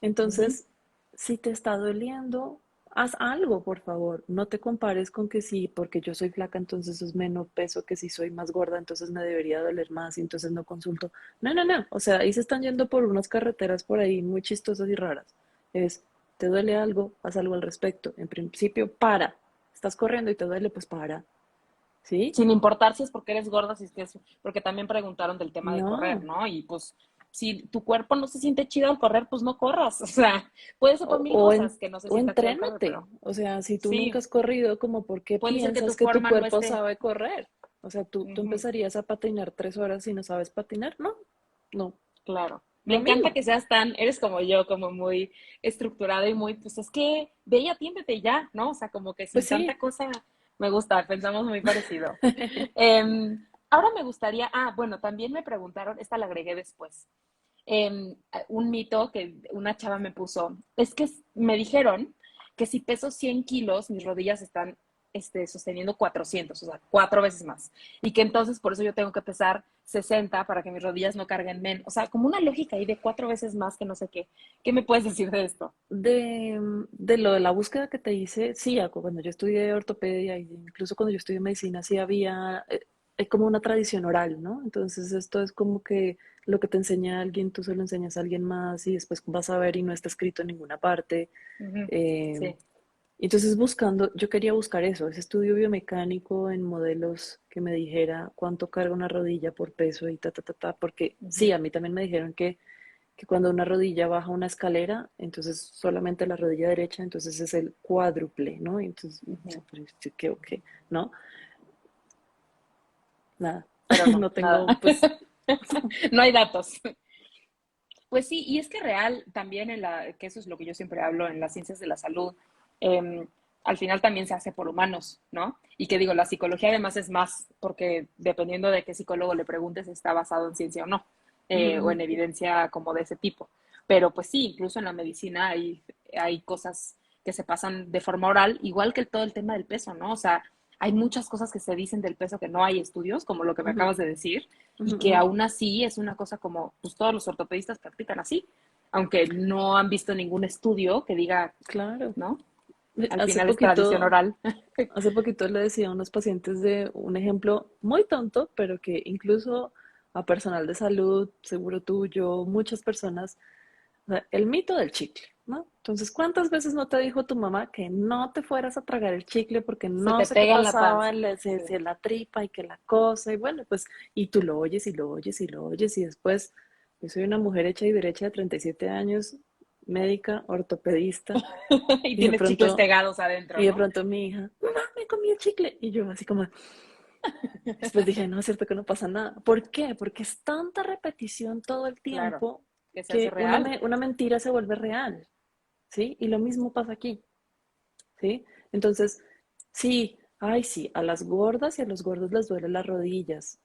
Entonces, si te está doliendo, haz algo, por favor. No te compares con que sí, porque yo soy flaca, entonces es menos peso que si soy más gorda, entonces me debería doler más y entonces no consulto. No, no, no. O sea, ahí se están yendo por unas carreteras por ahí muy chistosas y raras. Es, te duele algo, haz algo al respecto. En principio, para. Estás corriendo y te duele, pues para. ¿Sí? Sin importar si es porque eres gorda, si es que es, porque también preguntaron del tema de correr, No. ¿no? Y pues, si tu cuerpo no se siente chido al correr, pues no corras. O sea, puede ser por mil cosas que no se O sienta chido al correr, entrénate. pero O sea, si tú nunca sí, has corrido, como por qué puede ser que tu piensas que tu forma no cuerpo esté. sabe correr. O sea, tú Ujú. empezarías a patinar 3 horas si no sabes patinar. No, no, Claro. Me lo encanta mismo. que seas tan, eres como yo, como muy estructurada y muy, pues es que ve y atiéndete ya, ¿no? O sea, como que Pues sin tanta sí. cosa, me gusta, pensamos muy parecido. Ahora me gustaría, bueno, también me preguntaron, esta la agregué después, un mito que una chava me puso, es que me dijeron que si peso 100 kilos, mis rodillas están sosteniendo 400, o sea, 4 veces más. Y que entonces por eso yo tengo que pesar 60 para que mis rodillas no carguen menos. O sea, como una lógica ahí de 4 veces más que no sé qué. ¿Qué me puedes decir de esto? De lo de la búsqueda que te hice, sí, cuando yo estudié ortopedia, y incluso cuando yo estudié medicina, sí había, es como una tradición oral, ¿no? Entonces esto es como que lo que te enseña alguien, tú se lo enseñas a alguien más y después vas a ver y no está escrito en ninguna parte. Ujú. Eh, Sí. entonces buscando, yo quería buscar eso, ese estudio biomecánico en modelos que me dijera cuánto carga una rodilla por peso y ta, ta, ta, ta, porque sí, Ujú. a mí también me dijeron que cuando una rodilla baja una escalera, entonces solamente la rodilla derecha, entonces es el cuádruple, ¿no? Y entonces, Ujú. ¿qué o qué? ¿No? Nada, Pero no, no nada. tengo, pues, No hay datos. Pues sí, y es que real también que eso es lo que yo siempre hablo en las ciencias de la salud, eh, al final también se hace por humanos, ¿no? Y que digo, la psicología además es más, porque dependiendo de qué psicólogo le preguntes, está basado en ciencia o no, o en evidencia como de ese tipo. Pero pues sí, incluso en la medicina hay cosas que se pasan de forma oral, igual que todo el tema del peso, ¿no? O sea, hay muchas cosas que se dicen del peso que no hay estudios, como lo que me acabas de decir, y que aún así es una cosa como, pues todos los ortopedistas practican así, aunque no han visto ningún estudio que diga, claro. ¿no? Al Hace final es tradición poquito, oral. hace poquito le decía a unos pacientes de un ejemplo muy tonto, pero que incluso a personal de salud, seguro tuyo, muchas personas, o sea, el mito del chicle, ¿no? Entonces, ¿cuántas veces no te dijo tu mamá que no te fueras a tragar el chicle porque Se no te sé qué pega en la pasaba panza. en Sí. la tripa y que la cosa? Y bueno, pues, y tú lo oyes y lo oyes y lo oyes y después, yo soy una mujer hecha y derecha de 37 años, médica, ortopedista, Y y de tienes chicles pronto, pegados adentro, y de ¿no? pronto mi hija, mamá, me comí el chicle. Y yo así como, después dije, no, es cierto que no pasa nada. ¿Por qué? Porque es tanta repetición todo el Claro, tiempo que se hace que real. una mentira se vuelve real. ¿Sí? Y lo mismo pasa aquí, ¿sí? Entonces, sí, ay, sí, a las gordas y a los gordos les duelen las rodillas.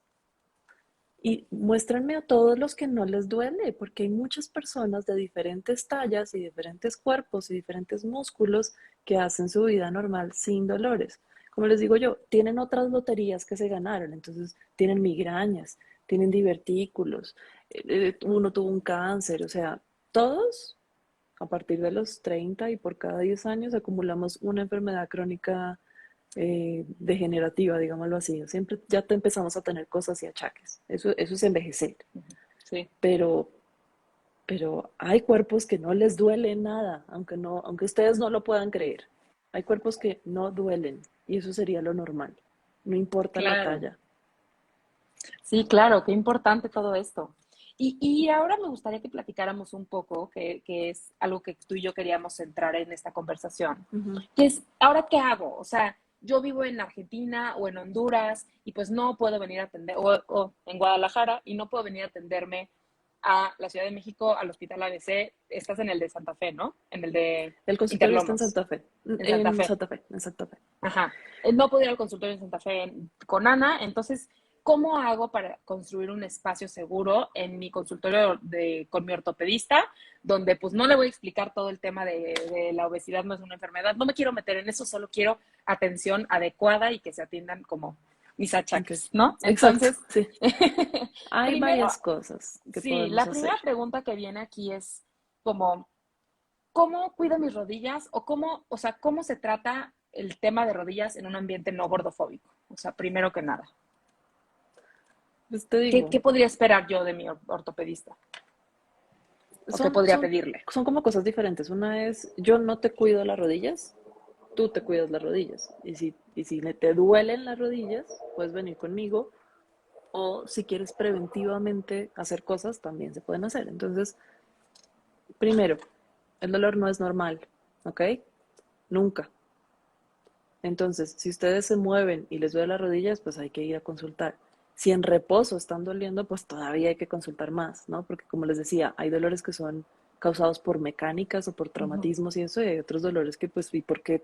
Y muéstrenme a todos los que no les duele, porque hay muchas personas de diferentes tallas y diferentes cuerpos y diferentes músculos que hacen su vida normal sin dolores. Como les digo yo, tienen otras loterías que se ganaron, entonces tienen migrañas, tienen divertículos, uno tuvo un cáncer, o sea, todos a partir de los 30 y por cada 10 años acumulamos una enfermedad crónica degenerativa, digámoslo así. Siempre ya te empezamos a tener cosas y achaques. Eso es envejecer. Sí, Pero, pero hay cuerpos que no les duele nada, aunque ustedes no lo puedan creer. Hay cuerpos que no duelen y eso sería lo normal. No importa la claro. talla. Sí, claro, qué importante todo esto. Y ahora me gustaría que platicáramos un poco, que es algo que tú y yo queríamos centrar en esta conversación, Ujú. que es, ¿ahora qué hago? O sea, yo vivo en Argentina o en Honduras y pues no puedo venir a atender, o en Guadalajara y no puedo venir a atenderme a la Ciudad de México, al Hospital ABC. Estás en el de Santa Fe, ¿no? En el de El consultorio está en Interlomas, Santa Fe, en Santa Fe. En Santa Fe. Ajá. No puedo ir al consultorio en Santa Fe con Ana, entonces, ¿cómo hago para construir un espacio seguro en mi consultorio con mi ortopedista, donde pues no le voy a explicar todo el tema de la obesidad no es una enfermedad? No me quiero meter en eso, solo quiero atención adecuada y que se atiendan como mis Ok. achaques, ¿no? Exacto, Entonces, sí. Hay primero, varias cosas que sí, podemos la hacer. primera pregunta que viene aquí es como, ¿cómo cuido mis rodillas o cómo, o sea, cómo se trata el tema de rodillas en un ambiente no gordofóbico? O sea, primero que nada, Pues te ¿qué digo, podría esperar yo de mi ortopedista? ¿O qué son, podría son, pedirle? son como cosas diferentes. Una es, yo no te cuido las rodillas, tú te cuidas las rodillas. Y si te duelen las rodillas, puedes venir conmigo. O si quieres preventivamente hacer cosas, también se pueden hacer. Entonces, primero, el dolor no es normal, ¿ok? Nunca. Entonces, si ustedes se mueven y les duele las rodillas, pues hay que ir a consultar. Si en reposo están doliendo, pues todavía hay que consultar más, ¿no? Porque como les decía, hay dolores que son causados por mecánicas o por Ujú. traumatismos y eso, y hay otros dolores que, pues, ¿y por qué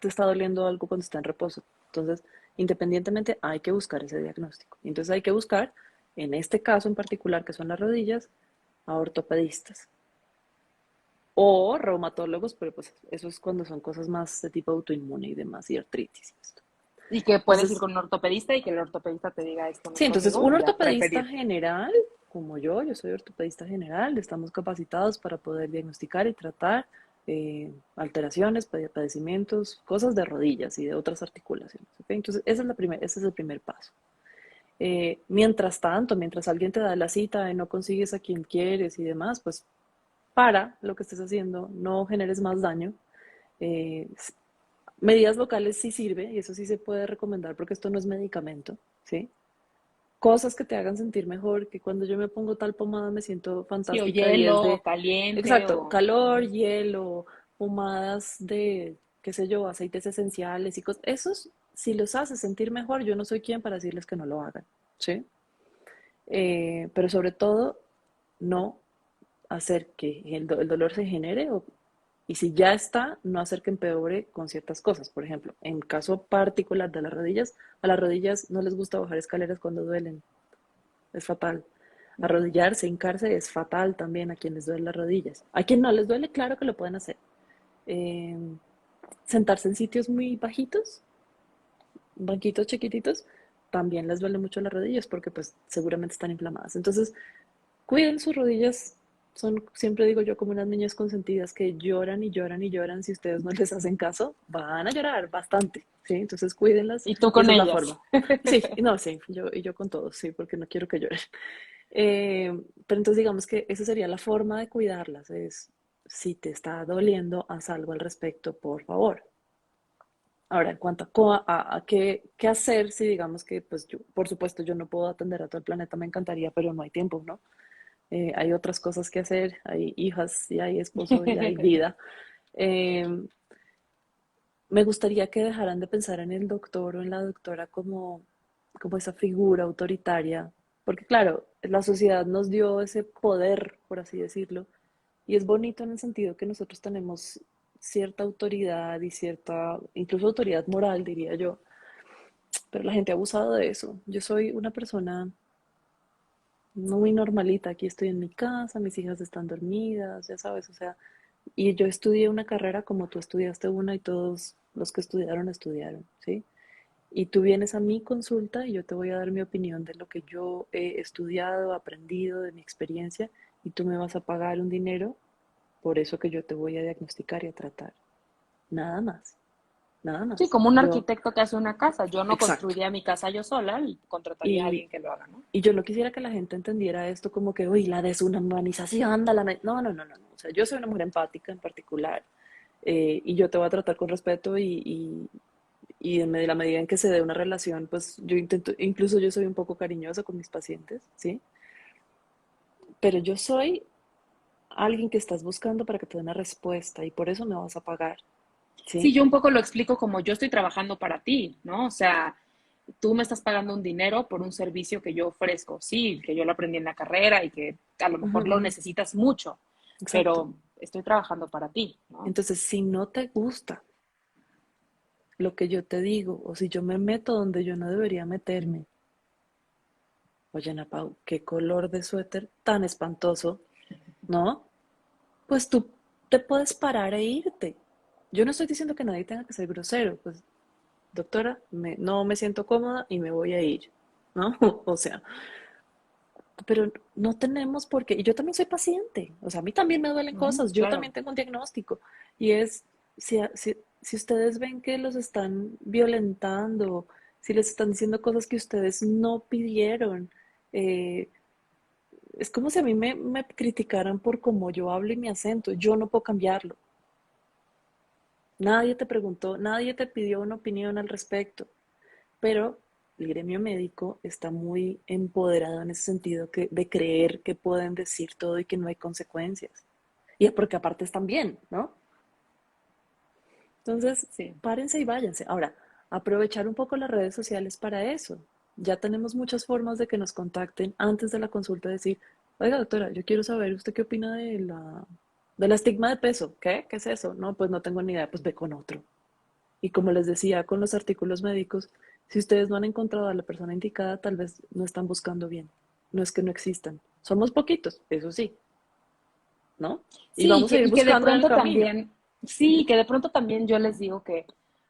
te está doliendo algo cuando está en reposo? Entonces, independientemente, hay que buscar ese diagnóstico. Entonces, hay que buscar, en este caso en particular, que son las rodillas, a ortopedistas o reumatólogos, pero pues eso es cuando son cosas más de tipo autoinmune y demás, y artritis y esto. Y que puedes ir Entonces, con un ortopedista y que el ortopedista te diga esto no es sí, entonces conmigo un y ya ortopedista preferir. general, como yo soy ortopedista general, estamos capacitados para poder diagnosticar y tratar alteraciones, padecimientos, cosas de rodillas y de otras articulaciones. ¿Ok? Entonces, ese es el primer paso. Mientras tanto, mientras alguien te da la cita y no consigues a quien quieres y demás, pues para lo que estés haciendo, no generes más daño. Eh, Medidas locales sí sirve y eso sí se puede recomendar porque esto no es medicamento, ¿sí? Cosas que te hagan sentir mejor, que cuando yo me pongo tal pomada me siento Sí, o fantástica y es hielo, o de, caliente, exacto, o... calor, Ujú. hielo, pomadas de, qué sé yo, aceites esenciales y cosas. Esos, si los hace sentir mejor, yo no soy quien para decirles que no lo hagan, ¿sí? Pero sobre todo, no hacer que el dolor se genere y si ya está, no hacer que empeore con ciertas cosas. Por ejemplo, en caso particular de las rodillas, a las rodillas no les gusta bajar escaleras cuando duelen. Es fatal. Ujú. Arrodillarse, hincarse es fatal también a quien les duele las rodillas. A quien no les duele, claro que lo pueden hacer. Eh, Sentarse en sitios muy bajitos, banquitos chiquititos, también les duele mucho las rodillas porque pues seguramente están inflamadas. Entonces, cuiden sus rodillas. Son, siempre digo yo, como unas niñas consentidas que lloran y lloran y lloran. Si ustedes no les hacen caso, van a llorar bastante, ¿sí? Entonces cuídenlas Y tú y con esa es la ellas. forma. Sí, no, sí, yo con todos, sí, porque no quiero que lloren. Pero entonces digamos que esa sería la forma de cuidarlas, es si te está doliendo, haz algo al respecto, por favor. Ahora, en cuanto a qué hacer, si digamos que, pues yo, por supuesto, yo no puedo atender a todo el planeta, me encantaría, pero no hay tiempo, ¿no? Hay otras cosas que hacer, hay hijas y hay esposo y hay vida. Eh, Me gustaría que dejaran de pensar en el doctor o en la doctora como esa figura autoritaria, porque claro, la sociedad nos dio ese poder, por así decirlo, y es bonito en el sentido que nosotros tenemos cierta autoridad y cierta, incluso autoridad moral, diría yo, pero la gente ha abusado de eso. Yo soy una persona muy normalita, aquí estoy en mi casa, mis hijas están dormidas, ya sabes, o sea, y yo estudié una carrera como tú estudiaste una y todos los que estudiaron, ¿sí? Y tú vienes a mi consulta y yo te voy a dar mi opinión de lo que yo he estudiado, aprendido, de mi experiencia, y tú me vas a pagar un dinero por eso que yo te voy a diagnosticar y a tratar. Nada más, nada Sí, más. como un Yo, arquitecto que hace una casa. Yo no exacto. construiría mi casa yo sola y contrataría a Y, alguien que lo haga, ¿no? y yo no quisiera que la gente entendiera esto como que, uy, la deshumanización de la... No, no, no, no, no. O sea, yo soy una mujer empática en particular y yo te voy a tratar con respeto y en la medida en que se dé una relación, pues yo intento, incluso yo soy un poco cariñosa con mis pacientes, ¿sí? pero yo soy alguien que estás buscando para que te dé una respuesta y por eso me vas a pagar, Sí, ¿sí? yo un poco lo explico como yo estoy trabajando para ti, ¿no? O sea, tú me estás pagando un dinero por un servicio que yo ofrezco, sí, que yo lo aprendí en la carrera y que a lo Ujú, mejor lo ujú, necesitas mucho, exacto. pero estoy trabajando para ti, ¿no? Entonces, si no te gusta lo que yo te digo o si yo me meto donde yo no debería meterme, oye, Ana Pau, qué color de suéter tan espantoso, ¿no? Pues tú te puedes parar e irte. Yo no estoy diciendo que nadie tenga que ser grosero, pues doctora, no me siento cómoda y me voy a ir, ¿no? O sea, pero no tenemos por qué, y yo también soy paciente, o sea, a mí también me duelen Ujú, cosas, yo claro. también tengo un diagnóstico, y es, si ustedes ven que los están violentando, si les están diciendo cosas que ustedes no pidieron, eh, es como si a mí me criticaran por cómo yo hablo y mi acento, yo no puedo cambiarlo. Nadie te preguntó, nadie te pidió una opinión al respecto, pero el gremio médico está muy empoderado en ese sentido de creer que pueden decir todo y que no hay consecuencias. Y es porque aparte están bien, ¿no? Entonces, Sí. párense y váyanse. Ahora, aprovechar un poco las redes sociales para eso. Ya tenemos muchas formas de que nos contacten antes de la consulta, decir, oiga doctora, yo quiero saber, ¿usted qué opina del estigma de peso? ¿Qué? ¿Qué es eso? No, pues no tengo ni idea, pues ve con otro. Y como les decía con los artículos médicos, si ustedes no han encontrado a la persona indicada, tal vez no están buscando bien. No es que no existan. Somos poquitos, eso sí, ¿no? Y Sí, vamos a ir y que de buscando en el pronto camino. también, sí, que de pronto también yo les digo que,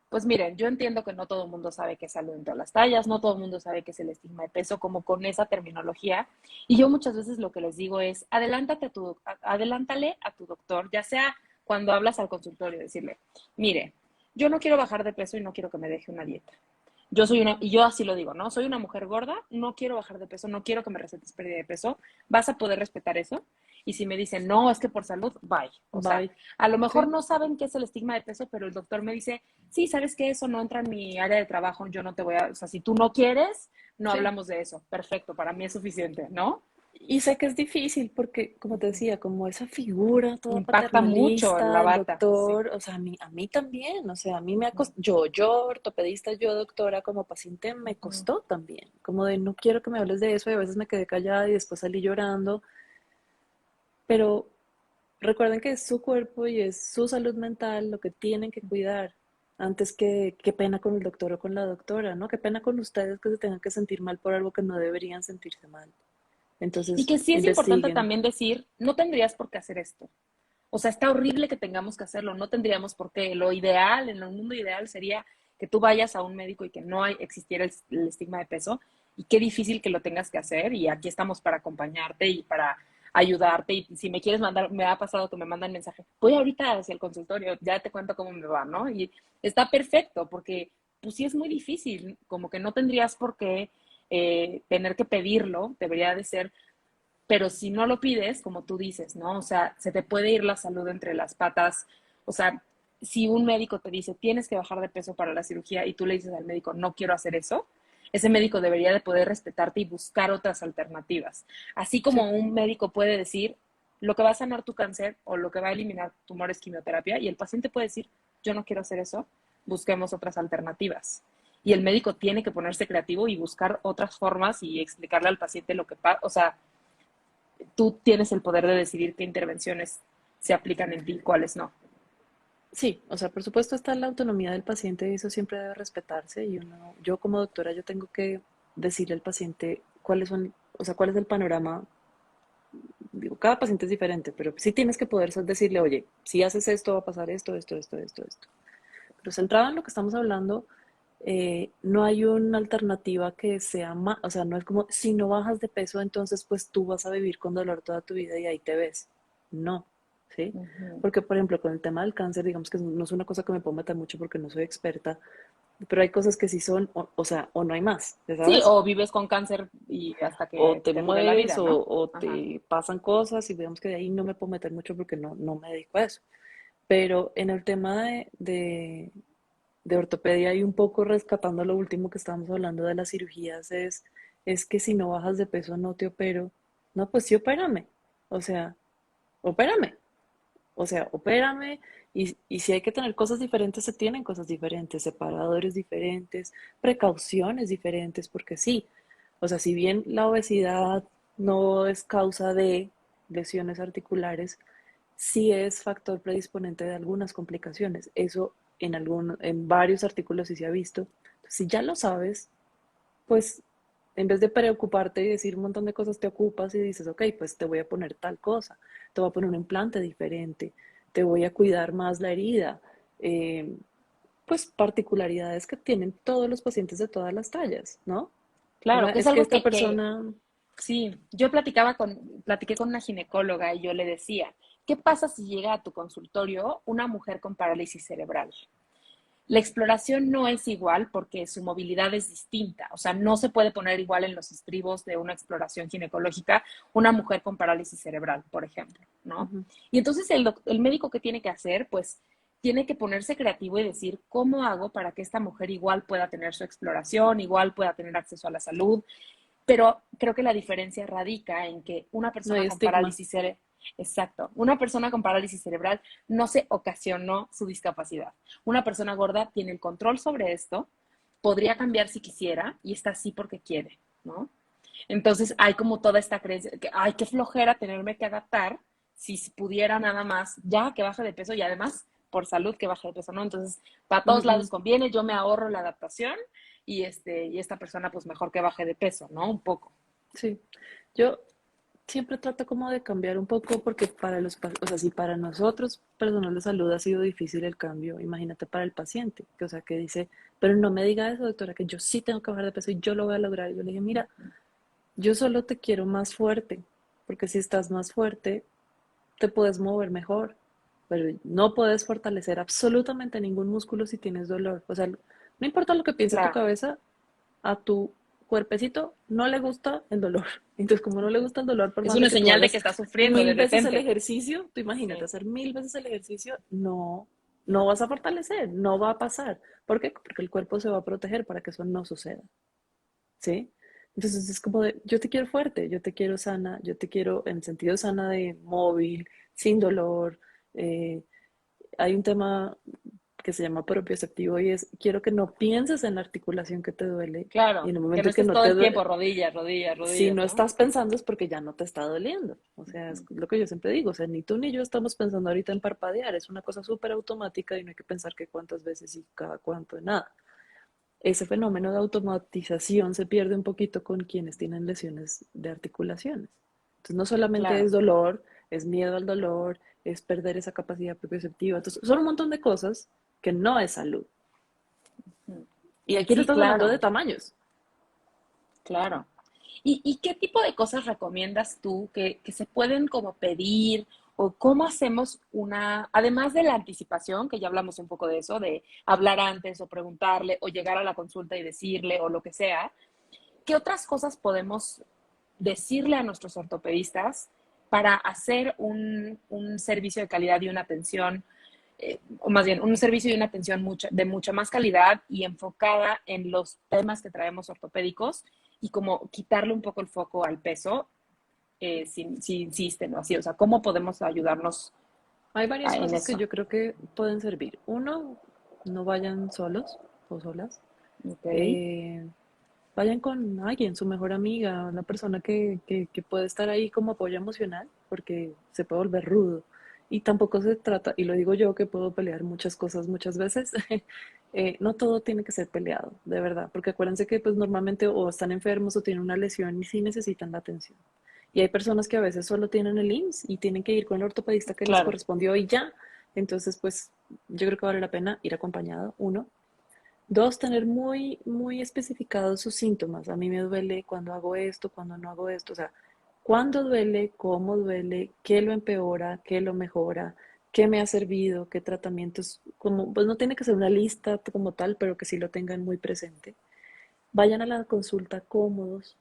pues miren, yo entiendo que no todo el mundo sabe qué es salud en todas las tallas, no todo el mundo sabe qué es el estigma de peso, como con esa terminología. Y yo muchas veces lo que les digo es, adelántale a tu doctor, ya sea cuando hablas al consultorio, decirle, mire, yo no quiero bajar de peso y no quiero que me deje una dieta. Y yo así lo digo, ¿no? Soy una mujer gorda, no quiero bajar de peso, no quiero que me recetes pérdida de peso. ¿Vas a poder respetar eso? Y si me dicen, no, es que por salud, bye. O sea, Bye. a lo mejor Sí. no saben qué es el estigma de peso, pero el doctor me dice, sí, sabes que eso no entra en mi área de trabajo, yo no te voy a, o sea, si tú no quieres, no Sí. hablamos de eso. Perfecto, para mí es suficiente, ¿no? Y sé que es difícil porque, como te decía, como esa figura toda Impacta mucho paternalista la del bata, sí. doctor, o sea, a mí también, o sea, a mí me ha costado, yo ortopedista, yo doctora, como paciente me Ujú. costó también, como de no quiero que me hables de eso y a veces me quedé callada y después salí llorando, pero recuerden que es su cuerpo y es su salud mental lo que tienen que cuidar. Antes que qué pena con el doctor o con la doctora, ¿no? Qué pena con ustedes que se tengan que sentir mal por algo que no deberían sentirse mal. Y Entonces, que sí es importante investiguen. también decir, no tendrías por qué hacer esto. O sea, está horrible que tengamos que hacerlo, no tendríamos por qué. Lo ideal, en el mundo ideal, sería que tú vayas a un médico y que no existiera el estigma de peso. Y qué difícil que lo tengas que hacer. Y aquí estamos para acompañarte y para ayudarte. Y si me quieres mandar, me ha pasado que me mandan mensaje, voy ahorita hacia el consultorio, ya te cuento cómo me va, ¿no? Y está perfecto, porque pues sí es muy difícil, como que no tendrías por qué tener que pedirlo, debería de ser, pero si no lo pides, como tú dices, ¿no? O sea, se te puede ir la salud entre las patas. O sea, si un médico te dice, tienes que bajar de peso para la cirugía y tú le dices al médico, no quiero hacer eso, ese médico debería de poder respetarte y buscar otras alternativas. Así Sí, como un médico puede decir, lo que va a sanar tu cáncer o lo que va a eliminar tumores es quimioterapia, y el paciente puede decir, yo no quiero hacer eso, busquemos otras alternativas. Y el médico tiene que ponerse creativo y buscar otras formas y explicarle al paciente lo que pasa. O sea, tú tienes el poder de decidir qué intervenciones se aplican en ti y cuáles no. sí, o sea, por supuesto está la autonomía del paciente y eso siempre debe respetarse y yo como doctora, yo tengo que decirle al paciente cuáles son, o sea, cuál es el panorama. Digo, cada paciente es diferente, pero sí tienes que poder decirle, oye, si haces esto, va a pasar esto, esto, esto, esto, esto. Pero centrado en lo que estamos hablando, no hay una alternativa que sea más, o sea, no es como, si no bajas de peso, entonces pues tú vas a vivir con dolor toda tu vida y ahí te ves. No, ¿sí? Ujú. Porque, por ejemplo, con el tema del cáncer, digamos que no es una cosa que me puedo meter mucho porque no soy experta, pero hay cosas que sí son, o sea, o no hay más, ¿ya Sí, sabes? o vives con cáncer y hasta O que te te dure la mueres vida, ¿no? o Ajá. te pasan cosas y digamos que de ahí no me puedo meter mucho porque no me dedico a eso. Pero en el tema de ortopedia y un poco rescatando lo último que estábamos hablando de las cirugías es que si no bajas de peso no te opero. No, pues sí, opérame. O sea, opérame. O sea, opérame y si hay que tener cosas diferentes, se tienen cosas diferentes, separadores diferentes, precauciones diferentes, porque sí, o sea, si bien la obesidad no es causa de lesiones articulares, sí es factor predisponente de algunas complicaciones. Eso en varios artículos sí se ha visto. Entonces, si ya lo sabes, pues en vez de preocuparte y decir un montón de cosas, te ocupas y dices, ok, pues te voy a poner tal cosa, te voy a poner un implante diferente, te voy a cuidar más la herida. eh, pues particularidades que tienen todos los pacientes de todas las tallas, ¿no? O Claro, sea, que es es que algo esta que persona, sí, platiqué con una ginecóloga y yo le decía, ¿qué pasa si llega a tu consultorio una mujer con parálisis cerebral? La exploración no es igual porque su movilidad es distinta, o sea, no se puede poner igual en los estribos de una exploración ginecológica una mujer con parálisis cerebral, por ejemplo, ¿no? ujú, Y entonces el médico que tiene que hacer, pues, tiene que ponerse creativo y decir, ¿cómo hago para que esta mujer igual pueda tener su exploración, igual pueda tener acceso a la salud? Pero creo que la diferencia radica en que una no persona hay con estigma. parálisis cerebral, exacto, una persona con parálisis cerebral no se ocasionó su discapacidad. Una persona gorda tiene el control sobre esto, podría cambiar si quisiera y está así porque quiere, ¿no? Entonces hay como toda esta creencia que, ay, qué flojera tenerme que adaptar si pudiera nada más, ya que baje de peso y además por salud que baje de peso, ¿no? Entonces, para todos lados Ujú, conviene, yo me ahorro la adaptación y esta persona pues mejor que baje de peso, ¿no? Un poco. sí, yo siempre trato como de cambiar un poco porque o sea, si para nosotros, personal de salud, ha sido difícil el cambio, imagínate para el paciente, que, o sea, que dice, pero no me diga eso, doctora, que yo sí tengo que bajar de peso y yo lo voy a lograr. Y yo le dije, mira, yo solo te quiero más fuerte, porque si estás más fuerte, te puedes mover mejor, pero no puedes fortalecer absolutamente ningún músculo si tienes dolor. O sea, no importa lo que piense tu Claro, cabeza, a tu cuerpecito no le gusta el dolor. Entonces, como no le gusta el dolor, por es más de una que tú señal de que hagas está sufriendo de 1000 veces el repente. ejercicio, tú imagínate Sí. hacer 1000 veces el ejercicio, no vas a fortalecer, no va a pasar. ¿Por qué? Porque el cuerpo se va a proteger para que eso no suceda. ¿Sí? Entonces es como de, yo te quiero fuerte, yo te quiero sana, yo te quiero en sentido sana de móvil, sin dolor. eh, Hay un tema que se llama propioceptivo y es, quiero que no pienses en la articulación que te duele y Claro, en el que no momento que estés no todo te el tiempo duele, rodillas, rodillas, si rodillas, no ¿no? estás pensando es porque ya no te está doliendo. O sea, es lo que yo siempre digo, o sea, ni tú ni yo estamos pensando ahorita en parpadear, es una cosa súper automática y no hay que pensar que cuántas veces y cada cuánto, nada. Ese fenómeno de automatización se pierde un poquito con quienes tienen lesiones de articulaciones. Entonces, no solamente Claro. es dolor, es miedo al dolor, es perder esa capacidad propioceptiva. Entonces, son un montón de cosas que no es salud. Y aquí no Sí, estás hablando de claro, tamaños. claro. Y qué tipo de cosas recomiendas tú que se pueden como pedir o cómo hacemos una, además de la anticipación, que ya hablamos un poco de eso, de hablar antes o preguntarle o llegar a la consulta y decirle o lo que sea, ¿qué otras cosas podemos decirle a nuestros ortopedistas para hacer un servicio de calidad y una atención, o más bien un servicio y una atención de mucha más calidad y enfocada en los temas que traemos ortopédicos y como quitarle un poco el foco al peso si insisten o así? O sea, ¿cómo podemos ayudarnos Hay varias en cosas que eso? yo creo que pueden servir. Uno, no vayan solos o solas. Ok, Eh, Vayan con alguien, su mejor amiga, una persona que puede estar ahí como apoyo emocional, porque se puede volver rudo. Y tampoco se trata, y lo digo yo que puedo pelear muchas cosas muchas veces, no todo tiene que ser peleado, de verdad, porque acuérdense que pues normalmente o están enfermos o tienen una lesión y sí necesitan la atención. Y hay personas que a veces solo tienen el IMSS y tienen que ir con el ortopedista que les claro, correspondió y ya. Entonces, pues yo creo que vale la pena ir acompañado, uno. Dos, tener muy especificados sus síntomas. A mí me duele cuando hago esto, cuando no hago esto. O sea, cuándo duele, cómo duele, qué lo empeora, qué lo mejora, qué me ha servido, qué tratamientos. Como, pues no tiene que ser una lista como tal, pero que sí lo tengan muy presente. Vayan a la consulta cómodos.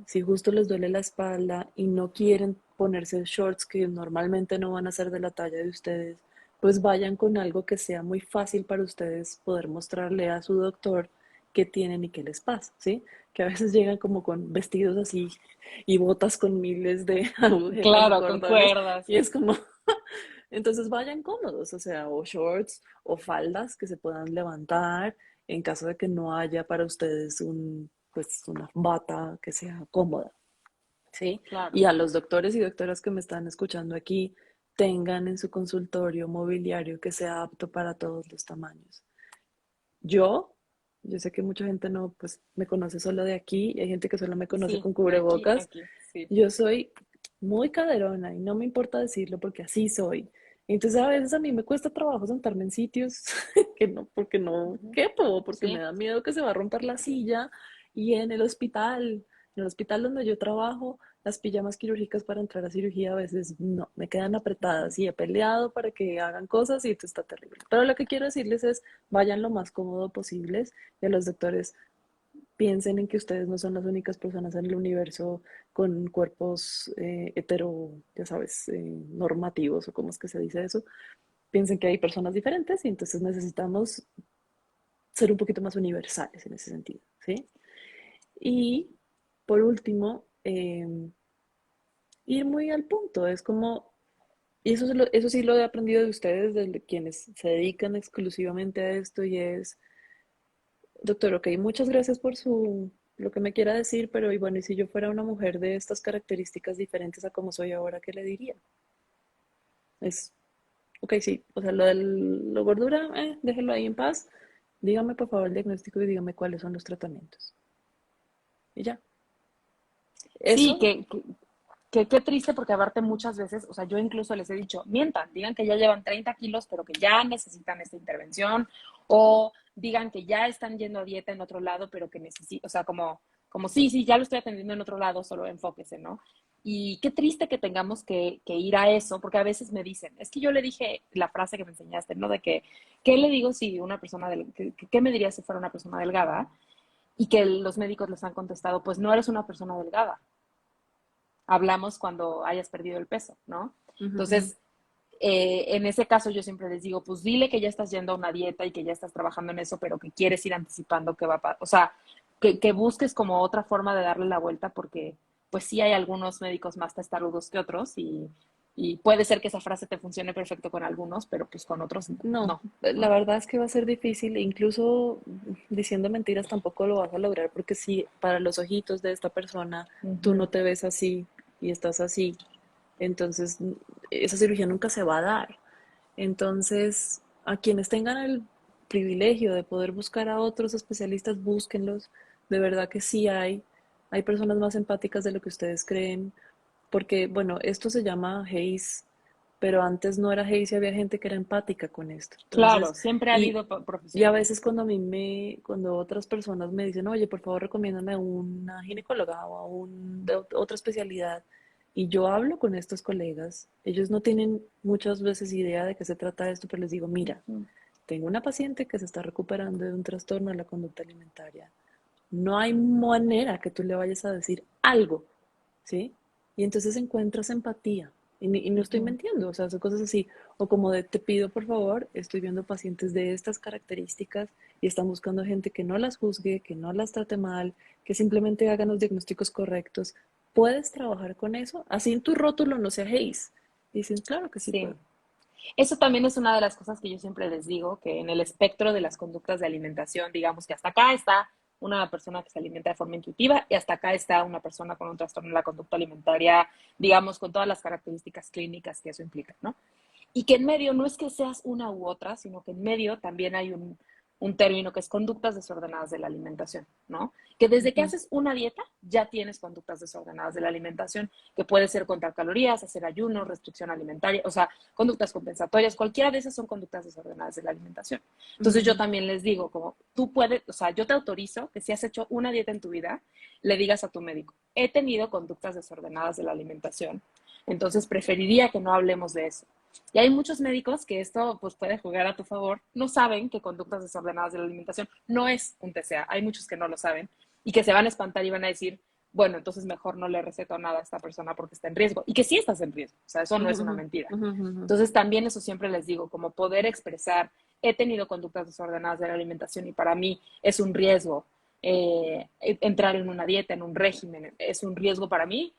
Si justo les duele la espalda y no quieren ponerse shorts que normalmente no van a ser de la talla de ustedes, pues vayan con algo que sea muy fácil para ustedes poder mostrarle a su doctor qué tienen y qué les pasa, ¿sí? Que a veces llegan como con vestidos así y botas con miles de agujetas y Claro, con cordones cuerdas. y es como, entonces vayan cómodos, o sea, o shorts o faldas que se puedan levantar en caso de que no haya para ustedes pues una bata que sea cómoda, ¿sí? Claro. Y a los doctores y doctoras que me están escuchando aquí, tengan en su consultorio mobiliario que sea apto para todos los tamaños. Yo, yo sé que mucha gente no, pues me conoce solo de aquí y hay gente que solo me conoce Sí, con de aquí a cubrebocas. aquí, sí. Yo soy muy caderona y no me importa decirlo porque así soy. Entonces a veces a mí me cuesta trabajo sentarme en sitios que no, porque no Ujú. quepo, porque me Sí, da miedo que se va a romper la silla. Y en el hospital donde yo trabajo, las pijamas quirúrgicas para entrar a cirugía a veces no, me quedan ujú. apretadas y he peleado para que hagan cosas y esto está terrible. Pero lo que quiero decirles es, vayan lo más cómodo posibles y a los doctores piensen en que ustedes no son las únicas personas en el universo con cuerpos hetero, ya sabes, normativos o cómo es que se dice eso. Piensen que hay personas diferentes y entonces necesitamos ser un poquito más universales en ese sentido, ¿sí? Y por último, ir muy al punto, es como, y eso sí lo he aprendido de ustedes, de quienes se dedican exclusivamente a esto y es, doctor, ok, muchas gracias por lo que me quiera decir, pero y bueno, y si yo fuera una mujer de estas características diferentes a como soy ahora, ¿qué le diría? Es, ok, sí, o sea, lo gordura, déjelo ahí en paz. Dígame por favor el diagnóstico y dígame cuáles son los tratamientos. Y ya. Sí, Eso, qué triste porque aparte muchas veces, o sea, yo incluso les he dicho, mientan, digan que ya llevan 30 kilos, pero que ya necesitan esta intervención, o digan que ya están yendo a dieta en otro lado, pero que necesitan, o sea, como sí, sí, ya lo estoy atendiendo en otro lado, solo enfóquese, ¿no? Y qué triste que tengamos que ir a eso, porque a veces me dicen, es que yo le dije la frase que me enseñaste, ¿no? De que, ¿qué le digo si una persona, qué me diría si fuera una persona delgada? Y que los médicos les han contestado, pues no eres una persona delgada, hablamos cuando hayas perdido el peso, ¿no? ujú, ujú. Entonces, en ese caso yo siempre les digo, pues dile que ya estás yendo a una dieta y que ya estás trabajando en eso, pero que quieres ir anticipando que va a pasar, o sea, que busques como otra forma de darle la vuelta porque pues sí hay algunos médicos más testarudos que otros y puede ser que esa frase te funcione perfecto con algunos, pero pues con otros No, no, la ¿no? verdad es que va a ser difícil, e incluso diciendo mentiras tampoco lo vas a lograr, porque si para los ojitos de esta persona tú Ujú. no te ves así y estás así, entonces esa cirugía nunca se va a dar. Entonces, a quienes tengan el privilegio de poder buscar a otros especialistas, búsquenlos. De verdad que sí hay personas más empáticas de lo que ustedes creen, porque, bueno, esto se llama Hayes, pero antes no era Hayes y había gente que era empática con esto. Claro, Entonces, siempre ha y, habido y a profesionales. veces cuando otras personas me dicen, oye, por favor, recomiéndame a una ginecóloga o a otra especialidad, y yo hablo con estos colegas, ellos no tienen muchas veces idea de qué se trata esto, pero les digo, mira, Ujú. tengo una paciente que se está recuperando de un trastorno de la conducta alimentaria. No hay manera que tú le vayas a decir algo, ¿sí? Y entonces encuentras empatía. Y no estoy Ujú. mintiendo, o sea, son cosas así. O como de, te pido por favor, estoy viendo pacientes de estas características y están buscando gente que no las juzgue, que no las trate mal, que simplemente hagan los diagnósticos correctos. ¿Puedes trabajar con eso? Así en tu rótulo no sea Hayes. Y dicen, claro que sí Sí. puedo. Eso también es una de las cosas que yo siempre les digo, que en el espectro de las conductas de alimentación, digamos que hasta acá está una persona que se alimenta de forma intuitiva y hasta acá está una persona con un trastorno de la conducta alimentaria, digamos, con todas las características clínicas que eso implica, ¿no? Y que en medio no es que seas una u otra, sino que en medio también hay un término que es conductas desordenadas de la alimentación, ¿no? Que desde que Ujú, haces una dieta ya tienes conductas desordenadas de la alimentación, que puede ser contar calorías, hacer ayuno, restricción alimentaria, o sea, conductas compensatorias, cualquiera de esas son conductas desordenadas de la alimentación. Entonces yo ujú. también les digo, como tú puedes, o sea, yo te autorizo que si has hecho una dieta en tu vida, le digas a tu médico, he tenido conductas desordenadas de la alimentación, entonces preferiría que no hablemos de eso. Y hay muchos médicos que esto pues, puede jugar a tu favor, no saben que conductas desordenadas de la alimentación no es un TCA. Hay muchos que no lo saben y que se van a espantar y van a decir, bueno, entonces mejor no le receto nada a esta persona porque está en riesgo. Y que sí estás en riesgo, o sea, eso no Ujú, es una ujú, mentira. ujú, ujú. Entonces también eso siempre les digo, como poder expresar he tenido conductas desordenadas de la alimentación y para mí es un riesgo entrar en una dieta, en un régimen, es un riesgo para mí,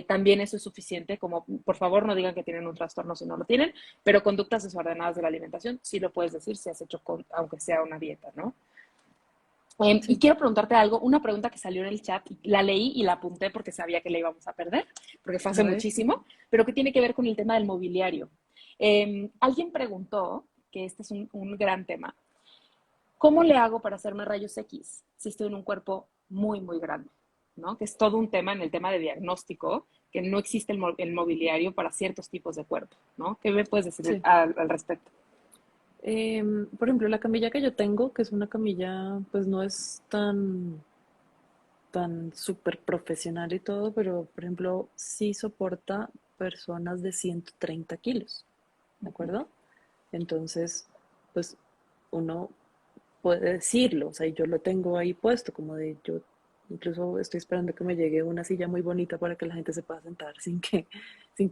también eso es suficiente, como por favor no digan que tienen un trastorno si no lo tienen, pero conductas desordenadas de la alimentación sí lo puedes decir si has hecho aunque sea una dieta, ¿no? Y Sí. quiero preguntarte algo, una pregunta que salió en el chat, la leí y la apunté porque sabía que la íbamos a perder, porque fue A hace ver. muchísimo, pero que tiene que ver con el tema del mobiliario. Alguien preguntó, que este es un gran tema, ¿cómo le hago para hacerme rayos X si estoy en un cuerpo muy, muy grande? ¿No? Que es todo un tema en el tema de diagnóstico, que no existe el mobiliario para ciertos tipos de cuerpo, ¿no? ¿Qué me puedes decir Sí. al respecto? Por ejemplo, la camilla que yo tengo, que es una camilla, pues no es tan súper profesional y todo, pero por ejemplo, sí soporta personas de 130 kilos, ¿de acuerdo? Entonces, pues uno puede decirlo, o sea, y yo lo tengo ahí puesto, como de yo incluso estoy esperando que me llegue una silla muy bonita para que la gente se pueda sentar sin que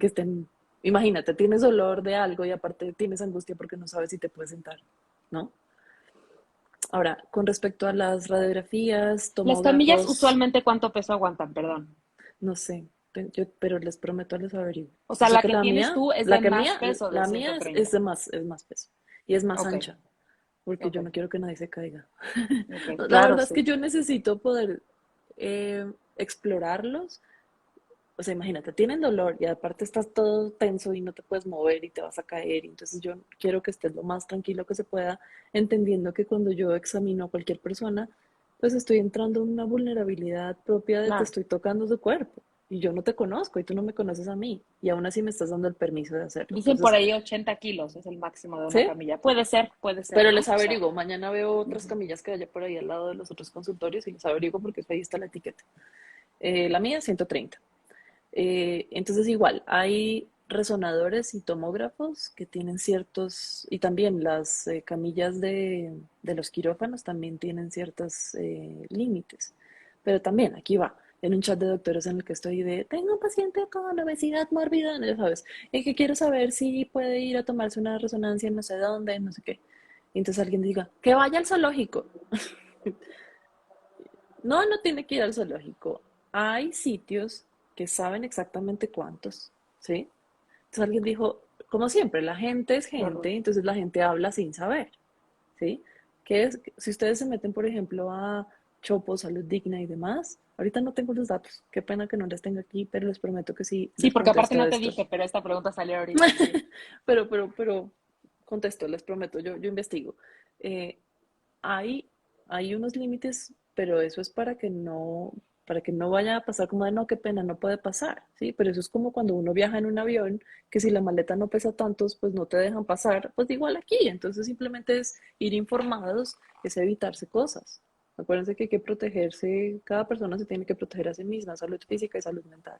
estén, imagínate, tienes dolor de algo y aparte tienes angustia porque no sabes si te puedes sentar, ¿no? Ahora, con respecto a las radiografías, Las camillas tomógrafos, usualmente, ¿cuánto peso aguantan? Perdón. no sé, pero les prometo, les averiguo. O Yo sea, sé la que que tienes tú es de más peso de la mía es 130. es más peso y es más Ok, ancha, porque ok, yo no quiero que nadie se caiga. ok. La Claro, verdad es que sí. yo necesito poder explorarlos. O sea, imagínate, tienen dolor y aparte estás todo tenso y no te puedes mover y te vas a caer. Y entonces yo quiero que estés lo más tranquilo que se pueda, entendiendo que cuando yo examino a cualquier persona, pues estoy entrando en una vulnerabilidad propia de te Claro. estoy tocando su cuerpo y yo no te conozco y tú no me conoces a mí y aún así me estás dando el permiso de hacerlo. Dicen por Entonces, ahí 80 kilos es el máximo de una ¿sí? camilla. puede ser, Pero ¿no? les O sea, averiguo, mañana veo otras ujú. camillas que haya por ahí al lado de los otros consultorios y les averiguo porque ahí está la etiqueta. La mía 130. Entonces igual, hay resonadores y tomógrafos que tienen ciertos, y también las camillas de los quirófanos también tienen ciertos límites. Pero también, aquí va, en un chat de doctores en el que estoy de, tengo un paciente con obesidad mórbida, ya sabes, y que quiero saber si puede ir a tomarse una resonancia en no sé dónde, no sé qué. Y entonces alguien diga, que vaya al zoológico. No, no tiene que ir al zoológico. Hay sitios que saben exactamente cuántos, ¿sí? Entonces alguien dijo, como siempre, la gente es gente, Claro. entonces la gente habla sin saber, ¿sí? Que es, si ustedes se meten, por ejemplo, a Chopo, Salud Digna y demás, ahorita no tengo los datos, qué pena que no les tenga aquí, pero les prometo que sí Sí, les porque aparte contesto no te esto. dije, pero esta pregunta salió ahorita, sí. Pero contesto, les prometo, yo investigo. Eh, hay, hay unos límites, pero eso es para que no vaya a pasar como de no, qué pena, no puede pasar, ¿sí? Pero eso es como cuando uno viaja en un avión, que si la maleta no pesa tantos, pues no te dejan pasar, pues igual aquí. Entonces simplemente es ir informados, es evitarse cosas. Acuérdense que hay que protegerse, cada persona se tiene que proteger a sí misma, salud física y salud mental.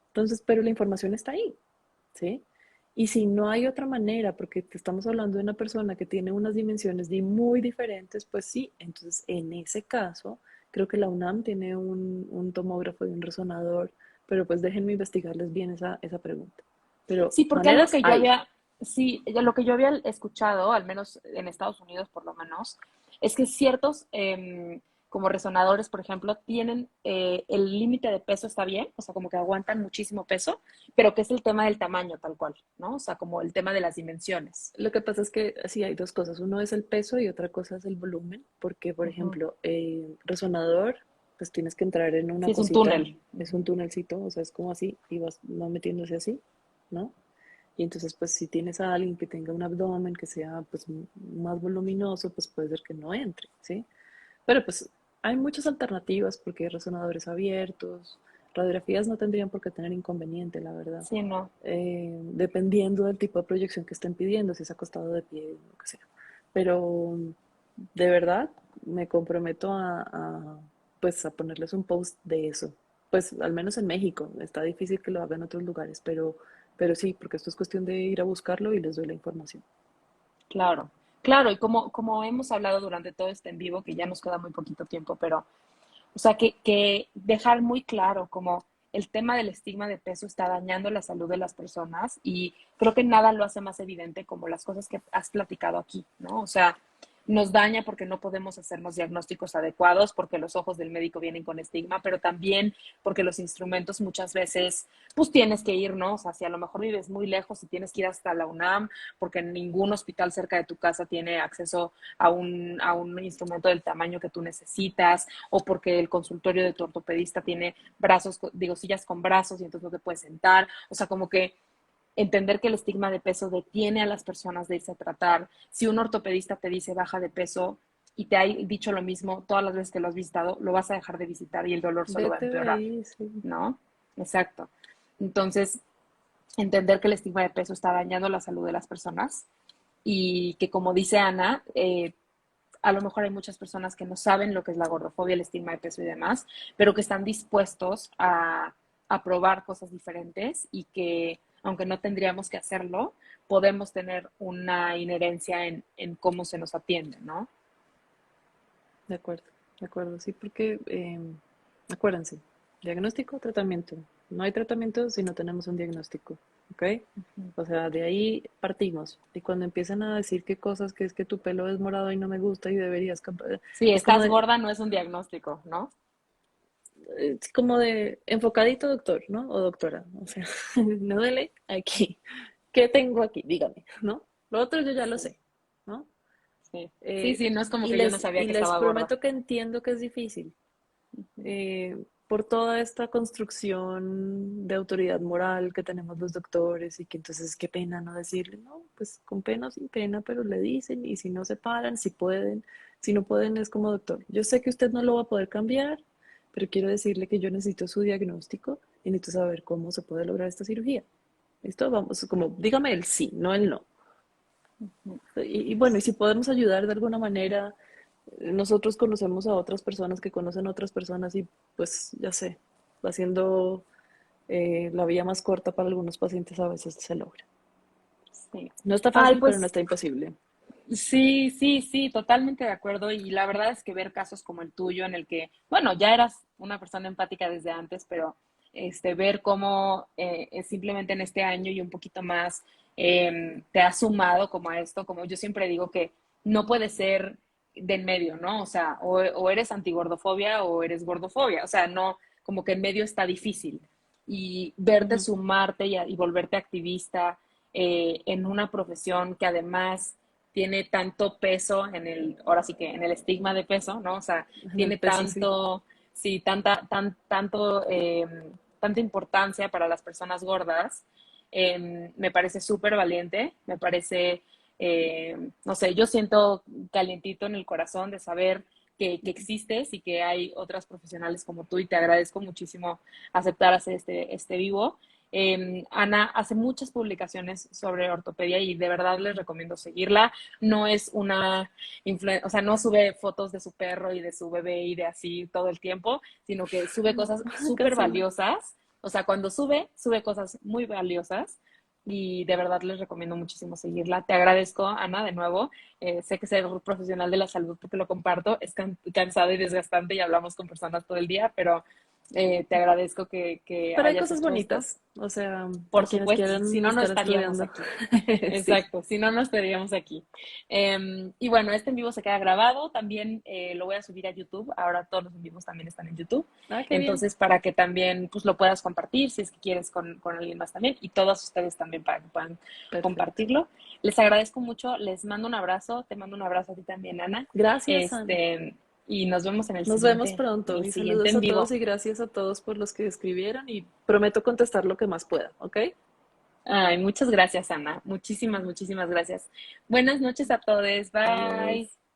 Entonces, pero la información está ahí, ¿sí? Y si no hay otra manera, porque te estamos hablando de una persona que tiene unas dimensiones muy diferentes, pues sí, entonces en ese caso, creo que la UNAM tiene un tomógrafo y un resonador, pero pues déjenme investigarles bien esa pregunta. Pero Sí, porque algo maneras que yo hay. había, sí, lo que yo había escuchado, al menos en Estados Unidos por lo menos, es que ciertos, como resonadores, por ejemplo, tienen el límite de peso está bien, o sea, como que aguantan muchísimo peso, pero que es el tema del tamaño tal cual, ¿no? O sea, como el tema de las dimensiones. Lo que pasa es que sí hay dos cosas. Uno es el peso y otra cosa es el volumen, porque, por Ujú. ejemplo, resonador, pues tienes que entrar en una Sí, es un cosita, túnel. es Ujú. un tunelcito, o sea, es como así, y va metiéndose así, ¿no? Y entonces, pues, si tienes a alguien que tenga un abdomen que sea, pues, más voluminoso, pues puede ser que no entre, ¿sí? Pero, pues, hay muchas alternativas porque hay resonadores abiertos, radiografías no tendrían por qué tener inconveniente, la verdad, Sí, no. dependiendo del tipo de proyección que estén pidiendo, si es acostado de pie, lo que sea. Pero de verdad me comprometo pues a ponerles un post de eso. Pues al menos en México, está difícil que lo hagan en otros lugares, pero sí, porque esto es cuestión de ir a buscarlo y les doy la información. Claro, claro, y como hemos hablado durante todo este en vivo, que ya nos queda muy poquito tiempo, pero, o sea, que dejar muy claro como el tema del estigma de peso está dañando la salud de las personas y creo que nada lo hace más evidente como las cosas que has platicado aquí, ¿no? O sea, nos daña porque no podemos hacernos diagnósticos adecuados, porque los ojos del médico vienen con estigma, pero también porque los instrumentos muchas veces, pues tienes que ir, ¿no? O sea, si a lo mejor vives muy lejos y tienes que ir hasta la UNAM, porque ningún hospital cerca de tu casa tiene acceso a un instrumento del tamaño que tú necesitas, o porque el consultorio de tu ortopedista tiene brazos, digo, sillas con brazos y entonces no te puedes sentar. O sea, como que entender que el estigma de peso detiene a las personas de irse a tratar. Si un ortopedista te dice baja de peso y te ha dicho lo mismo todas las veces que lo has visitado, lo vas a dejar de visitar y el dolor solo va a Vete de empeorar, ahí, sí. ¿no? Exacto. Entonces, entender que el estigma de peso está dañando la salud de las personas y que, como dice Ana, a lo mejor hay muchas personas que no saben lo que es la gordofobia, el estigma de peso y demás, pero que están dispuestos a probar cosas diferentes y que, aunque no tendríamos que hacerlo, podemos tener una inherencia en cómo se nos atiende, ¿no? De acuerdo, sí, porque acuérdense, diagnóstico, tratamiento. No hay tratamiento si no tenemos un diagnóstico, ¿ok? O sea, de ahí partimos. Y cuando empiezan a decir qué cosas, que es que tu pelo es morado y no me gusta y deberías... Si Es como estás de, gorda no es un diagnóstico, ¿no? es como de enfocadito doctor, ¿no? O doctora. O sea, me duele aquí. ¿Qué tengo aquí? Dígame, ¿no? Lo otro yo ya lo Sí, sé, ¿no? sí. Sí, Eh, sí, no es como y que yo no les, sabía y que les estaba gorda. prometo que entiendo que es difícil. Por toda esta construcción de autoridad moral que tenemos los doctores y que entonces qué pena no decirle, no, pues con pena o sin pena, pero le dicen y si no se paran, si pueden, si no pueden es como doctor. Yo sé que usted no lo va a poder cambiar, pero quiero decirle que yo necesito su diagnóstico y necesito saber cómo se puede lograr esta cirugía. ¿Listo? Vamos, como dígame el sí, no el no. Y bueno, y si podemos ayudar de alguna manera, nosotros conocemos a otras personas que conocen a otras personas y pues ya sé, haciendo la vía más corta para algunos pacientes a veces se logra. Sí. No está Ay, fácil, pero no pues está imposible. sí, sí, sí, totalmente de acuerdo. Y la verdad es que ver casos como el tuyo, en el que, bueno, ya eras una persona empática desde antes, pero ver cómo simplemente en este año y un poquito más te has sumado como a esto, como yo siempre digo que no puede ser de en medio, ¿no? O sea, o eres antigordofobia o eres gordofobia. O sea, no, como que en medio está difícil. Y verte Ujú. sumarte y volverte activista en una profesión que además tiene tanto peso en el, ahora sí que en el estigma de peso, ¿no? O sea, En el tiene peso, sí. tanto, sí, tanta importancia para las personas gordas. Me parece súper valiente, me parece, no sé, yo siento calientito en el corazón de saber que existes y que hay otras profesionales como tú y te agradezco muchísimo aceptar hacer este vivo. Ana hace muchas publicaciones sobre ortopedia y de verdad les recomiendo seguirla. No es una o sea, no sube fotos de su perro y de su bebé y de así todo el tiempo, sino que sube No, cosas súper casi no. valiosas. O sea, cuando sube cosas muy valiosas y de verdad les recomiendo muchísimo seguirla. Te agradezco, Ana, de nuevo. Sé que ser profesional de la salud, porque lo comparto, es cansado y desgastante y hablamos con personas todo el día, pero te agradezco que Pero hay hayas cosas hecho esto. bonitas, o sea, Por para quienes supuesto, si quieran no, no estar estaríamos estudiando. aquí. Sí. Exacto, si no, no estaríamos aquí. Y bueno, este en vivo se queda grabado, también lo voy a subir a YouTube, ahora todos los en vivos también están en YouTube, Ah, qué bien. entonces para que también pues, lo puedas compartir si es que quieres con alguien más también y todos ustedes también para que puedan Perfecto. compartirlo. Les agradezco mucho, les mando un abrazo, te mando un abrazo a ti también, Ana, Gracias, Ana. este, y nos vemos Nos vemos en pronto el y siguiente saludos en a todos vivo. y gracias a todos por los que escribieron y prometo contestar lo que más pueda, ¿ok? Ay, muchas gracias, Ana. Muchísimas, muchísimas gracias. Buenas noches a todos. Adiós. Bye.